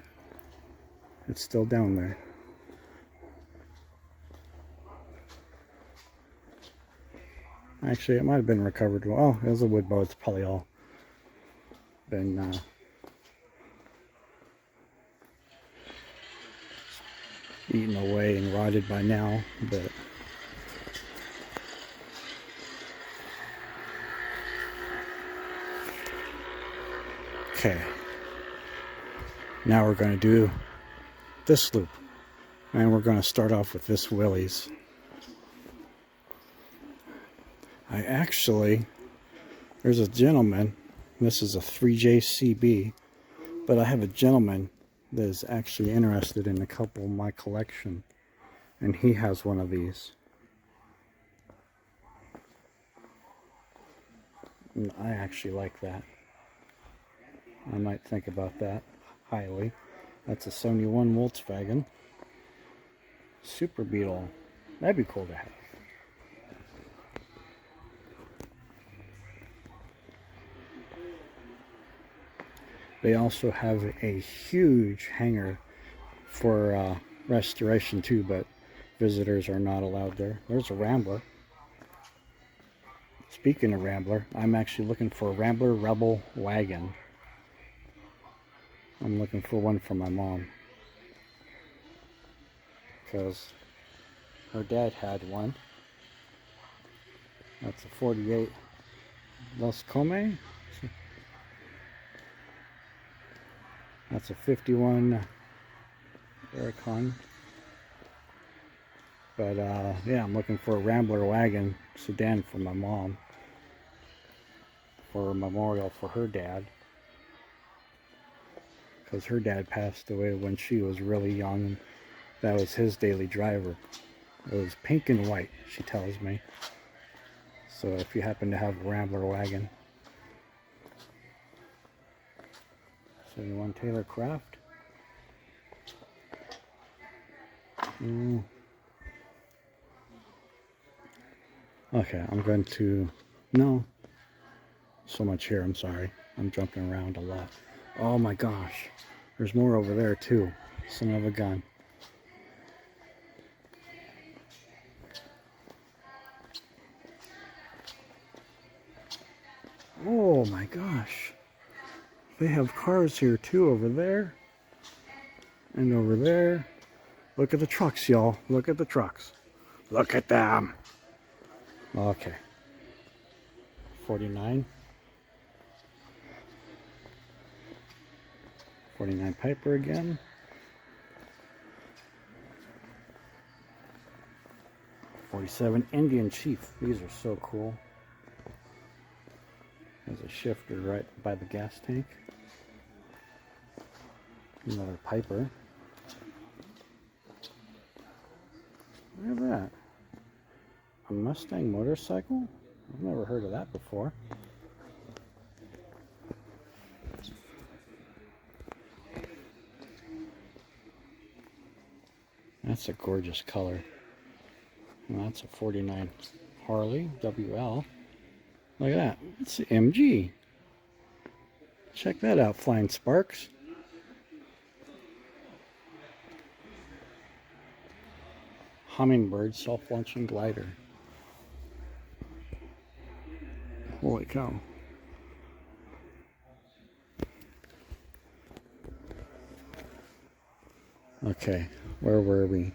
It's still down there. Actually, it might have been recovered. Oh, it was a wood boat. It's probably all been eaten away and rotted by now, but okay. Now we're going to do this loop, and we're going to start off with this Willys. There's a gentleman, this is a 3JCB, but I have a gentleman that is actually interested in a couple of my collection, and he has one of these. And I actually like that. I might think about that highly. That's a 71 Volkswagen Super Beetle. That'd be cool to have. They also have a huge hangar for restoration too, but visitors are not allowed there. There's a Rambler. Speaking of Rambler, I'm actually looking for a Rambler Rebel wagon. I'm looking for one for my mom, because her dad had one. That's a 48 Los Come. That's a 51 Aeroplane. But yeah, I'm looking for a Rambler wagon sedan for my mom, for a memorial for her dad, because her dad passed away when she was really young, and that was his daily driver. It was pink and white, she tells me. So if you happen to have a Rambler wagon. 71 Taylor Craft. Okay, I'm going to, no, so much here. I'm sorry. I'm jumping around a lot. Oh my gosh. There's more over there too. Son of a gun. Oh my gosh. They have cars here too over there. And over there. Look at the trucks, y'all. Look at the trucks. Look at them. Okay. 49. 49 Piper again. 47 Indian Chief. These are so cool. There's a shifter right by the gas tank. Another Piper. Look at that. A Mustang motorcycle? I've never heard of that before. That's a gorgeous color. And that's a 49 Harley WL. Look at that. It's the MG. Check that out, flying sparks. Hummingbird self-launching glider. Holy cow. Okay, where were we?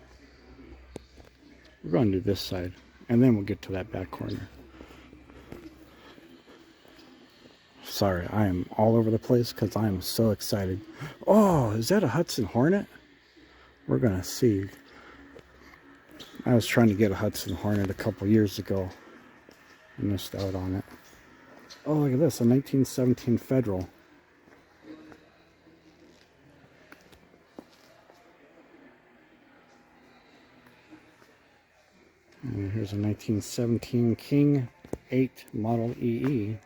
We're going to this side, and then we'll get to that back corner. Sorry, I am all over the place because I am so excited. Oh, is that a Hudson Hornet? We're going to see. I was trying to get a Hudson Hornet a couple years ago. I missed out on it. Oh, look at this, a 1917 Federal. And here's a 1917 King 8 Model EE.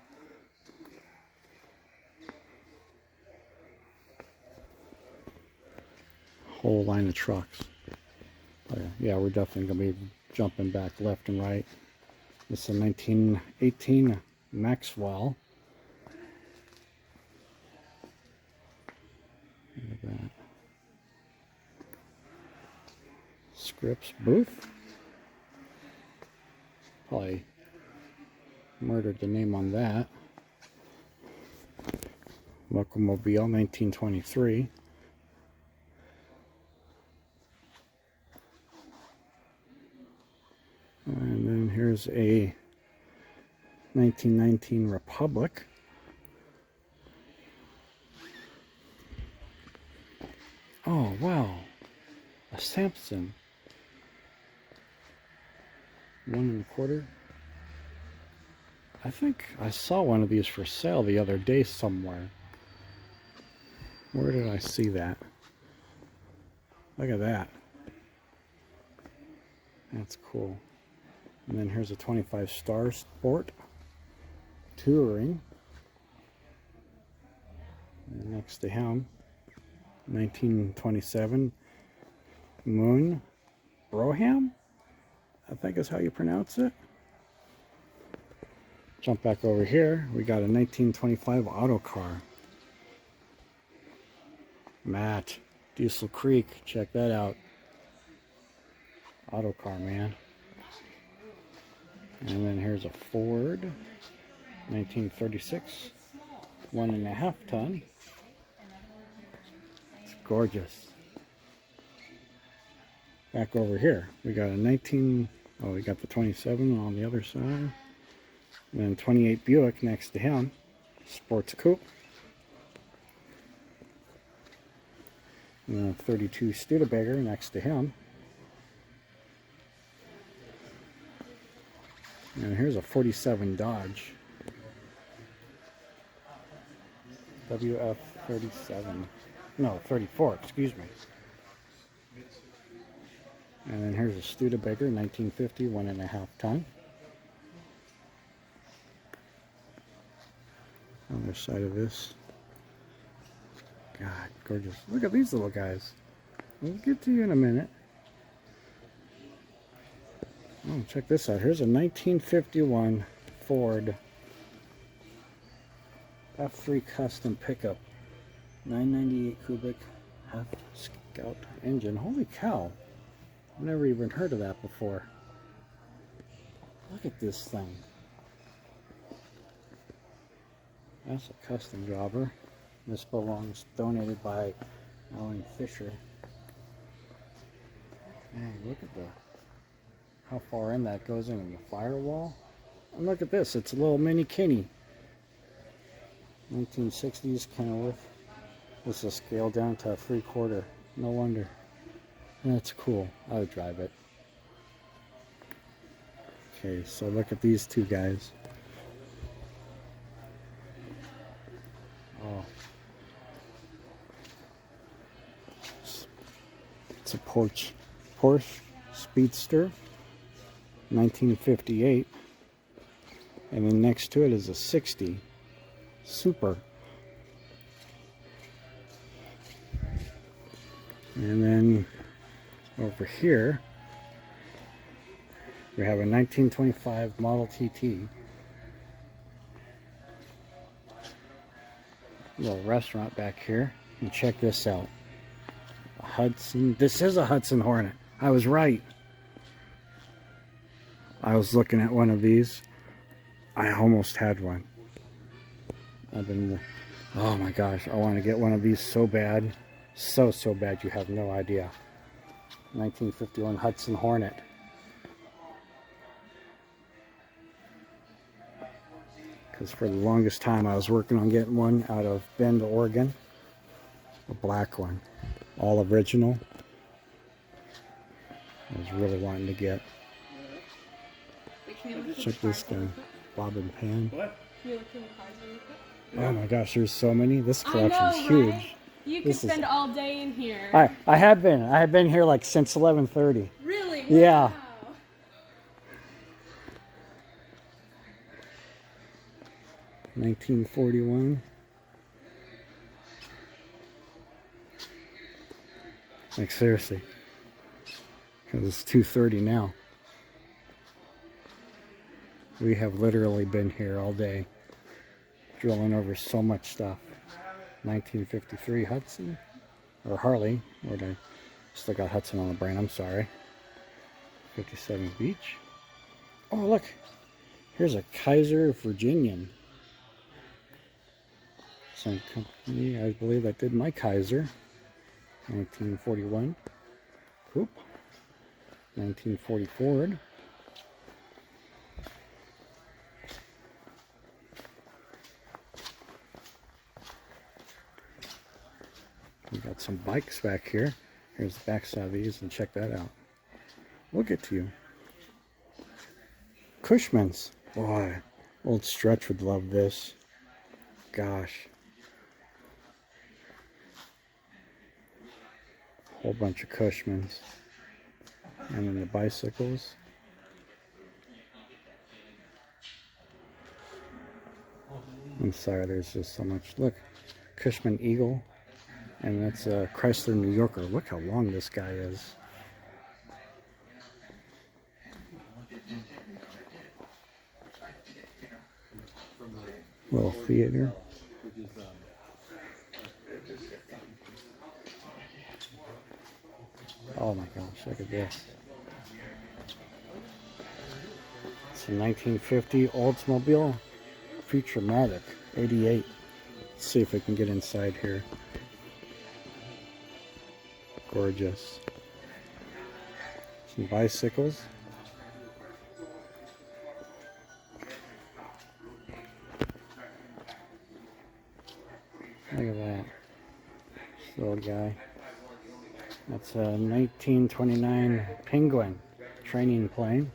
Whole line of trucks. Oh, yeah, we're definitely going to be jumping back left and right. This is a 1918 Maxwell. Look at that. Scripps Booth. Probably murdered the name on that. Locomobile 1923. And then here's a 1919 Republic. Oh, wow. A Samson. 1 1/4. I think I saw one of these for sale the other day somewhere. Where did I see that? Look at that. That's cool. And then here's a 25 Star Sport Touring. And next to him, 1927 Moon Broham, I think is how you pronounce it. Jump back over here. We got a 1925 auto car. Matt, Diesel Creek, check that out. Auto car, man. And then here's a Ford 1936 1.5 ton. It's gorgeous. Back over here we got a we got the 27 on the other side, and then 28 Buick next to him, sports coupe, and then a 32 Studebaker next to him. And here's a 47 Dodge WF37. No, 34, excuse me. And then here's a Studebaker 1950 1.5 ton. Other side of this. God, gorgeous. Look at these little guys. We'll get to you in a minute. Oh, check this out. Here's a 1951 Ford F3 custom pickup, 998 cubic half scout engine. Holy cow! I've never even heard of that before. Look at this thing. That's a custom jobber. This belongs donated by Alan Fisher. Man, look at how far in that goes into the firewall. And look at this, it's a little mini Kinney. 1960s Kenilworth. This is scaled down to a 3/4. No wonder. That's cool. I would drive it. Okay, so look at these two guys. Oh. It's a Porsche Speedster, 1958. And then next to it is a 60 Super. And then over here we have a 1925 Model TT. Little restaurant back here. And check this out. A Hudson. This is a Hudson Hornet. I was right. I was looking at one of these. I almost had one. Oh my gosh, I want to get one of these so bad. So bad you have no idea. 1951 Hudson Hornet. Because for the longest time I was working on getting one out of Bend, Oregon. A black one. All original. I was really wanting to get. Check this guy. Bob and Pan. What? Oh my gosh, there's so many. This collection is huge. Right? You could spend all day in here. I have been. I have been here like since 11:30. Really? Yeah. Wow. 1941. Like seriously. Because it's 2:30 now. We have literally been here all day. Drilling over so much stuff. 1953 Hudson. Or Harley. Or I still got Hudson on the brain, I'm sorry. 57 Beach. Oh look. Here's a Kaiser Virginian. Same company, I believe, that did my Kaiser. 1941 Coupe. 1940 Ford. We got some bikes back here. Here's the backside of these, and check that out. We'll get to you. Cushman's. Boy, old Stretch would love this. Gosh. Whole bunch of Cushmans. And then the bicycles. I'm sorry, there's just so much. Look, Cushman Eagle. And that's a Chrysler New Yorker. Look how long this guy is. Little theater. Oh my gosh, look at this. It's a 1950 Oldsmobile Futuramatic 88. Let's see if we can get inside here. Gorgeous. Some bicycles. Look at that. This little guy. That's a 1929 Penguin training plane.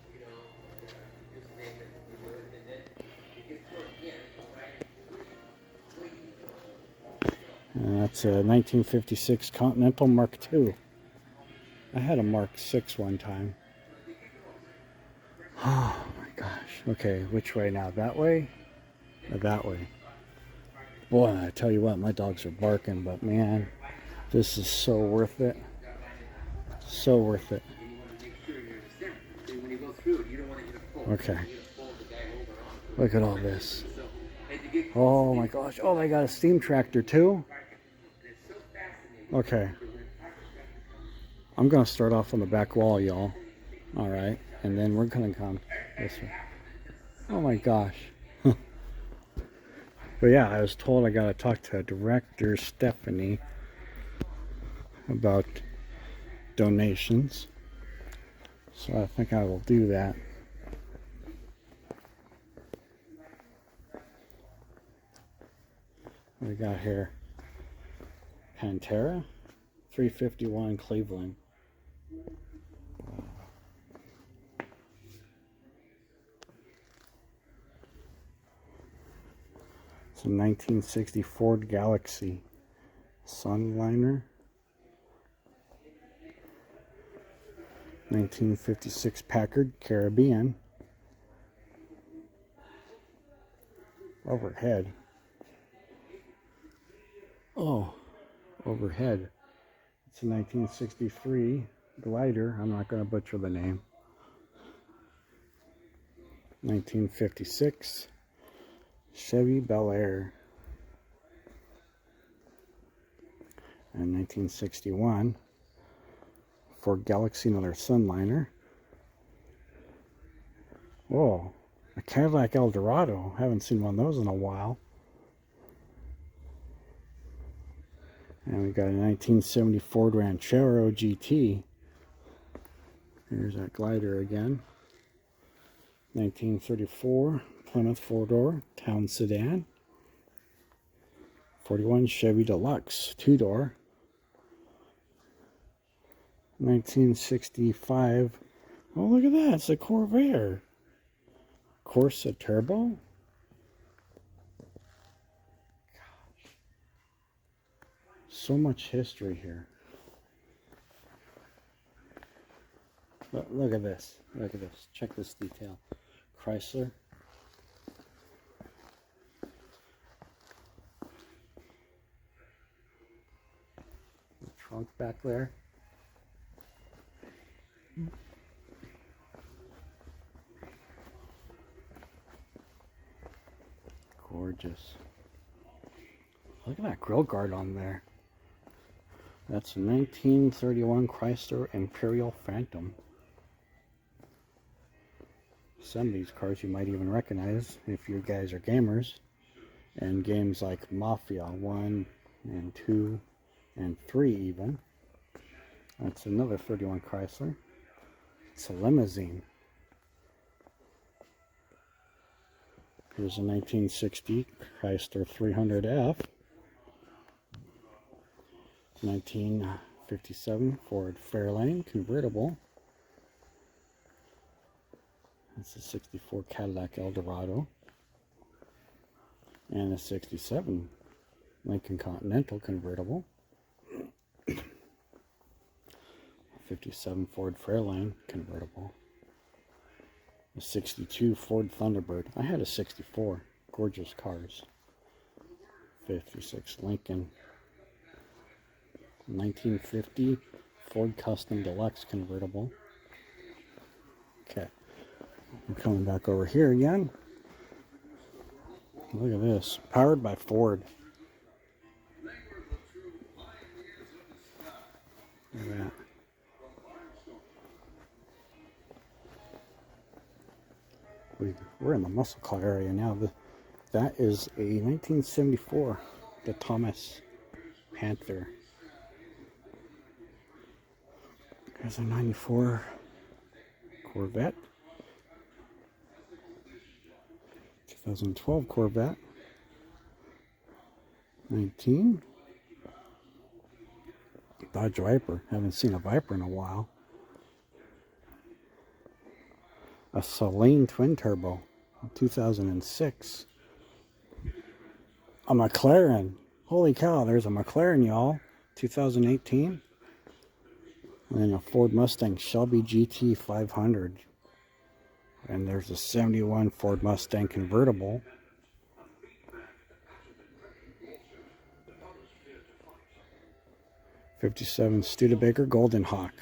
And that's a 1956 Continental Mark II. I had a Mark VI one time. Oh my gosh. Okay, which way now? That way or that way? Boy, I tell you what, my dogs are barking, but man, this is so worth it. So worth it. Okay. Look at all this. Oh my gosh. Oh, they got a steam tractor too? Okay. I'm going to start off on the back wall, y'all. Alright. And then we're going to come this way. Oh my gosh. But yeah, I was told I got to talk to Director Stephanie about donations. So I think I will do that. What we got here? Pantera, 351 Cleveland. It's a 1960 Ford Galaxy Sunliner. 1956 Packard Caribbean. Overhead. Oh, overhead. It's a 1963 glider. I'm not going to butcher the name. 1956 Chevy Bel Air. And 1961 Ford Galaxy, another Sunliner. Whoa, a Cadillac Eldorado. Haven't seen one of those in a while. And we got a 1970 Ford Ranchero GT. Here's that glider again. 1934 Plymouth four-door town sedan. 41 Chevy Deluxe two-door. 1965. Oh, look at that! It's a Corvair. Corsa Turbo. So much history here. Look at this. Look at this. Check this detail. Chrysler. The trunk back there. Gorgeous. Look at that grill guard on there. That's a 1931 Chrysler Imperial Phantom. Some of these cars you might even recognize if you guys are gamers. And games like Mafia 1 and 2 and 3 even. That's another 31 Chrysler. It's a limousine. Here's a 1960 Chrysler 300F. 1957 Ford Fairlane convertible. That's a 64 Cadillac Eldorado. And a 67 Lincoln Continental convertible. 57 Ford Fairlane convertible. A 62 Ford Thunderbird. I had a 64. Gorgeous cars. 56 Lincoln. 1950 Ford Custom Deluxe convertible. Okay. I'm coming back over here again. Look at this. Powered by Ford. Look at that. We're in the muscle car area now. That is a 1974 the Thomas Panther. There's a 94 Corvette. 2012 Corvette. 19 Dodge Viper. Haven't seen a Viper in a while. A Saleen twin turbo, 2006. A McLaren. Holy cow, there's a McLaren, y'all. 2018. And then a Ford Mustang Shelby GT 500. And there's a 71 Ford Mustang convertible. '57 Studebaker Golden Hawk.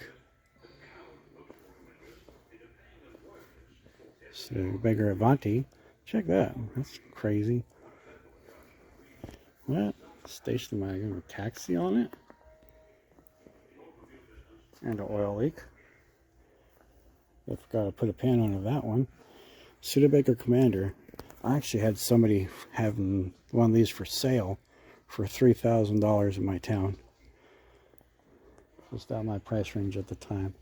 Studebaker Avanti. Check that. That's crazy. What? Station wagon with taxi on it? And an oil leak. I forgot to put a pan onto that one. Studebaker Commander. I actually had somebody having one of these for sale for $3,000 in my town. Just out my price range at the time.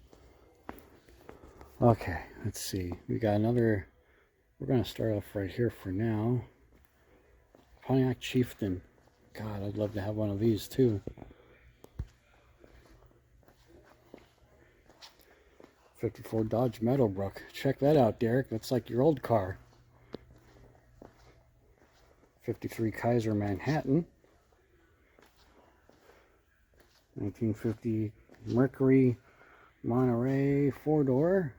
Okay, let's see. We got another. We're going to start off right here for now. Pontiac Chieftain. God, I'd love to have one of these too. 54 Dodge Meadowbrook. Check that out, Derek. That's like your old car. 53 Kaiser Manhattan. 1950 Mercury Monterey 4-door.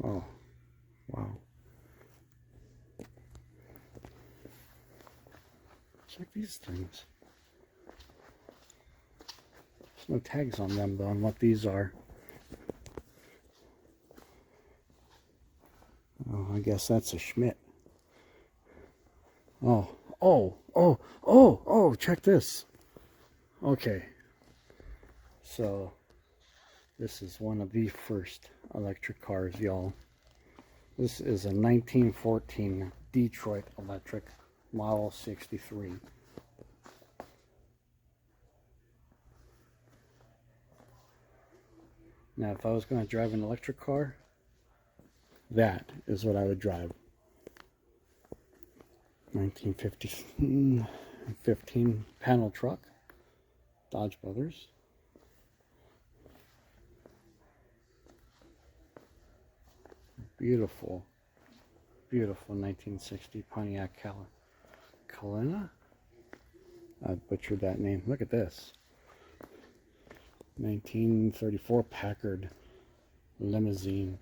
Oh, wow. Check these things. There's no tags on them though, on what these are. Oh, I guess that's a Schmidt. Oh, check this. Okay. So, this is one of the first electric cars, y'all. This is a 1914 Detroit Electric Model 63. Now, if I was going to drive an electric car, that is what I would drive. 1915 panel truck, Dodge Brothers. Beautiful, beautiful 1960 Pontiac Calena. I butchered that name. Look at this. 1934 Packard limousine.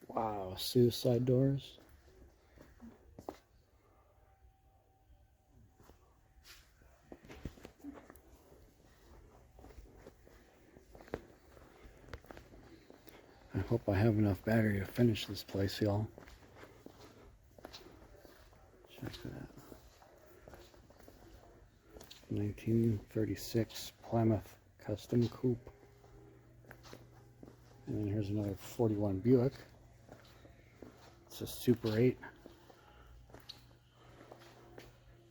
Wow, suicide doors. I hope I have enough battery to finish this place, y'all. Check that out. 1936 Plymouth Custom Coupe. And then here's another 41 Buick. It's a Super 8.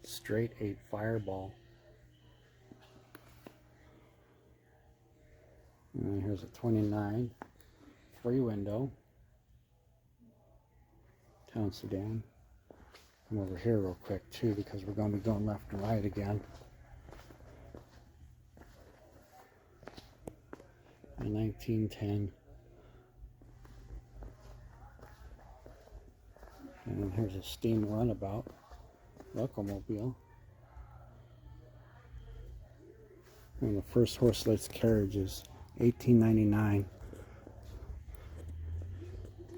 Straight 8 Fireball. And then here's a 29 3 window town sedan. Come over here real quick too, because we're going to be going left and right again. A 1910. And then here's a steam runabout locomobile. And the first horseless carriage is 1899.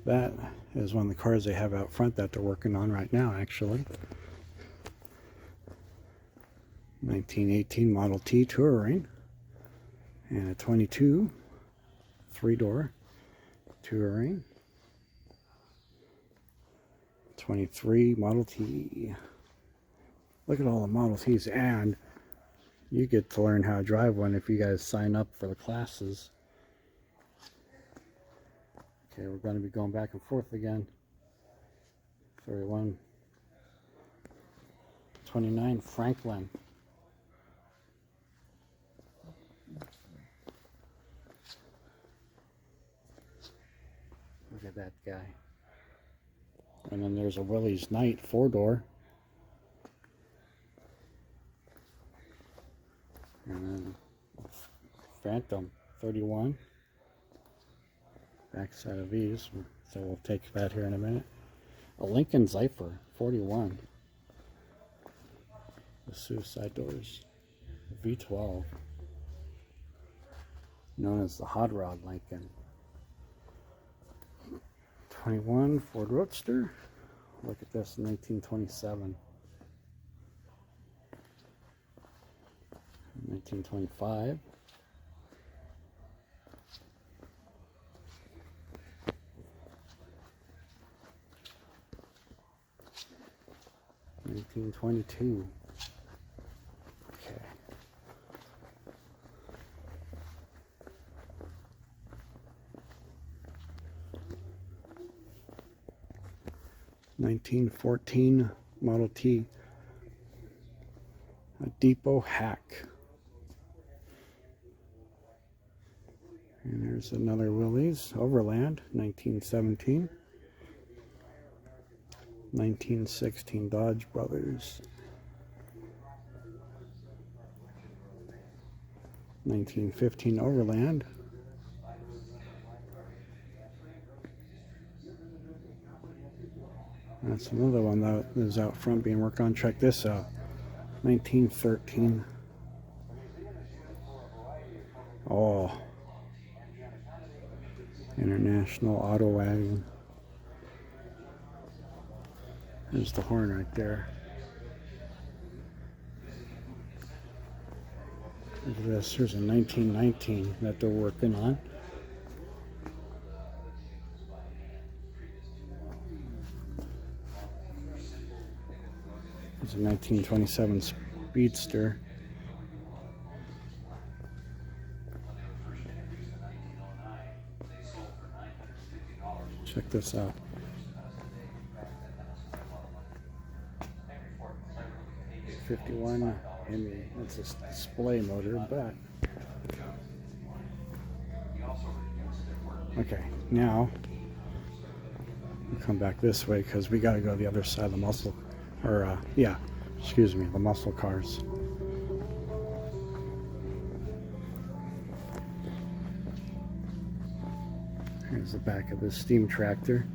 That is one of the cars they have out front that they're working on right now, actually. 1918 Model T Touring. And a 22 3-door Touring. 23 Model T. Look at all the Model Ts, and you get to learn how to drive one if you guys sign up for the classes. Okay, we're going to be going back and forth again. 31. 29 Franklin. Look at that guy. And then there's a Willys Knight 4-door. And then Phantom 31. Backside of these, so we'll take that here in a minute. A Lincoln Zypher 41. The suicide doors. V12. Known as the Hot Rod Lincoln. 21 Ford Roadster. Look at this, 1927. 1925. $1922. Okay. 1914 Model T, a depot hack. And there's another Willys, Overland, 1917. 1916 Dodge Brothers. 1915 Overland. That's another one that is out front being worked on. Check this out. 1913. Oh. International Auto Wagon. There's the horn right there. Look at this. Here's a 1919 that they're working on. It's a 1927 Speedster. Check this out. '51 Hemi. It's a display motor, but okay. Now we come back this way because we got to go the other side of the muscle. Or, yeah, excuse me, the muscle cars. Here's the back of the steam tractor.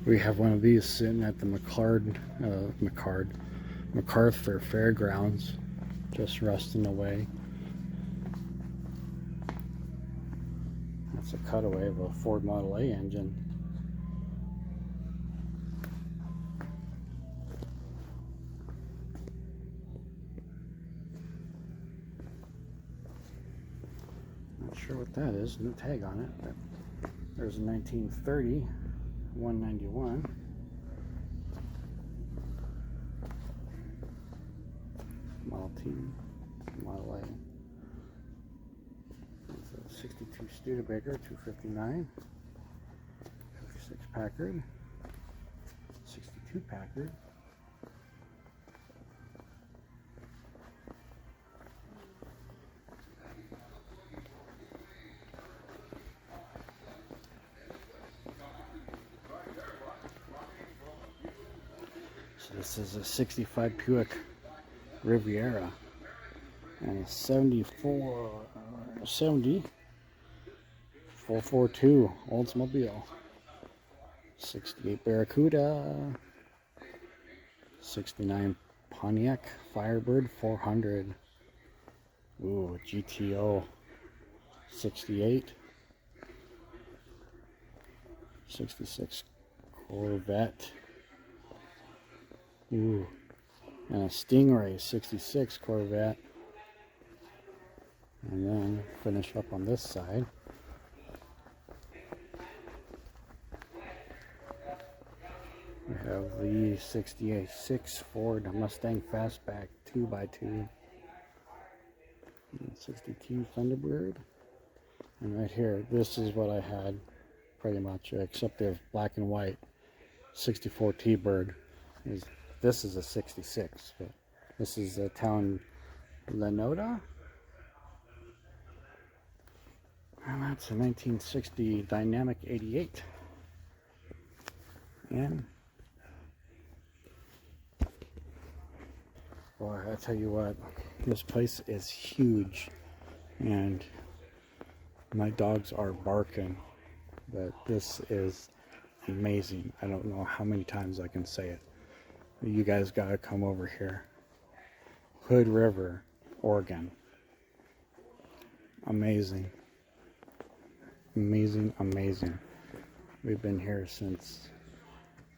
We have one of these sitting at the MacArthur Fairgrounds, just rusting away. That's a cutaway of a Ford Model A engine. Not sure what that is, no tag on it, but there's a 1930 191. Model T, Model A. It's a 62 Studebaker, 259. 56 Packard. 62 Packard. So this is a 65 Buick Riviera and a 70 442 Oldsmobile, 68 Barracuda, 69 Pontiac Firebird 400, ooh, GTO, 68, 66 Corvette, ooh, and a Stingray 66 Corvette. And then finish up on this side. We have the 68 Ford Mustang Fastback 2x2. 62 Thunderbird. And right here, this is what I had pretty much, except they're black and white. 64 T-Bird. This is a 66, but this is a Town Lenoda. And that's a 1960 Dynamic 88. And boy, I tell you what, this place is huge, and my dogs are barking, but this is amazing. I don't know how many times I can say it. You guys gotta come over here. Hood River, Oregon. Amazing. Amazing, amazing. We've been here since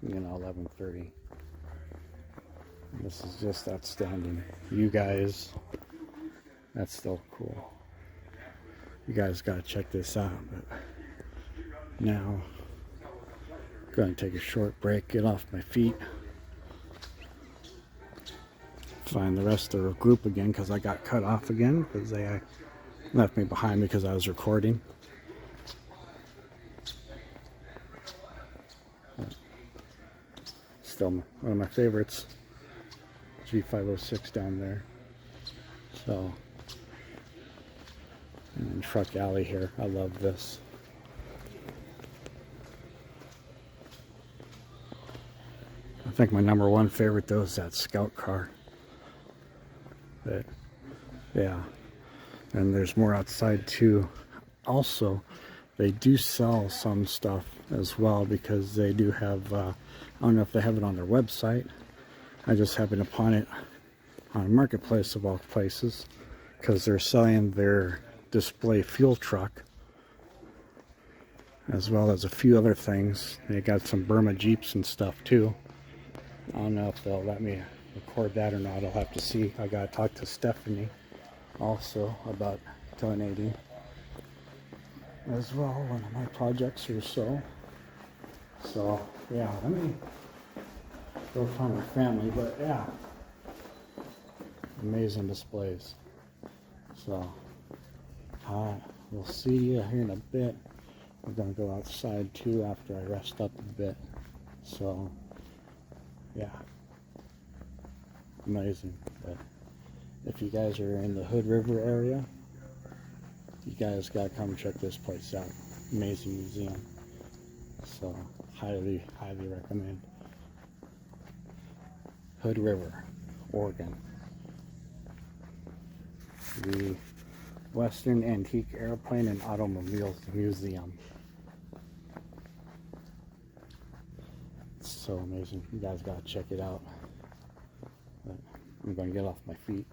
you know, 11:30. This is just outstanding. You guys, that's still cool. You guys gotta check this out. But now, I'm gonna take a short break, get off my feet, find the rest of the group again because I got cut off again because they left me behind because I was recording. Still one of my favorites. G506 down there. So, and then Truck Alley here. I love this. I think my number one favorite though is that Scout car. But yeah, and there's more outside too. Also, they do sell some stuff as well because they do have. I don't know if they have it on their website. I just happened upon it on Marketplace of all places because they're selling their display fuel truck as well as a few other things. They got some Burma Jeeps and stuff too. I don't know if they'll let me record that or not. I'll have to see. I gotta talk to Stephanie also about donating as well, one of my projects or so. So yeah, let me go find my family, but yeah, amazing displays. So we'll see you here in a bit. We're gonna go outside too after I rest up a bit. So yeah, amazing. But if you guys are in the Hood River area, you guys gotta come check this place out. Amazing museum. So highly recommend. Hood River, Oregon. The Western Antique Airplane and Automobiles Museum. It's so amazing. You guys gotta check it out. But I'm gonna get off my feet.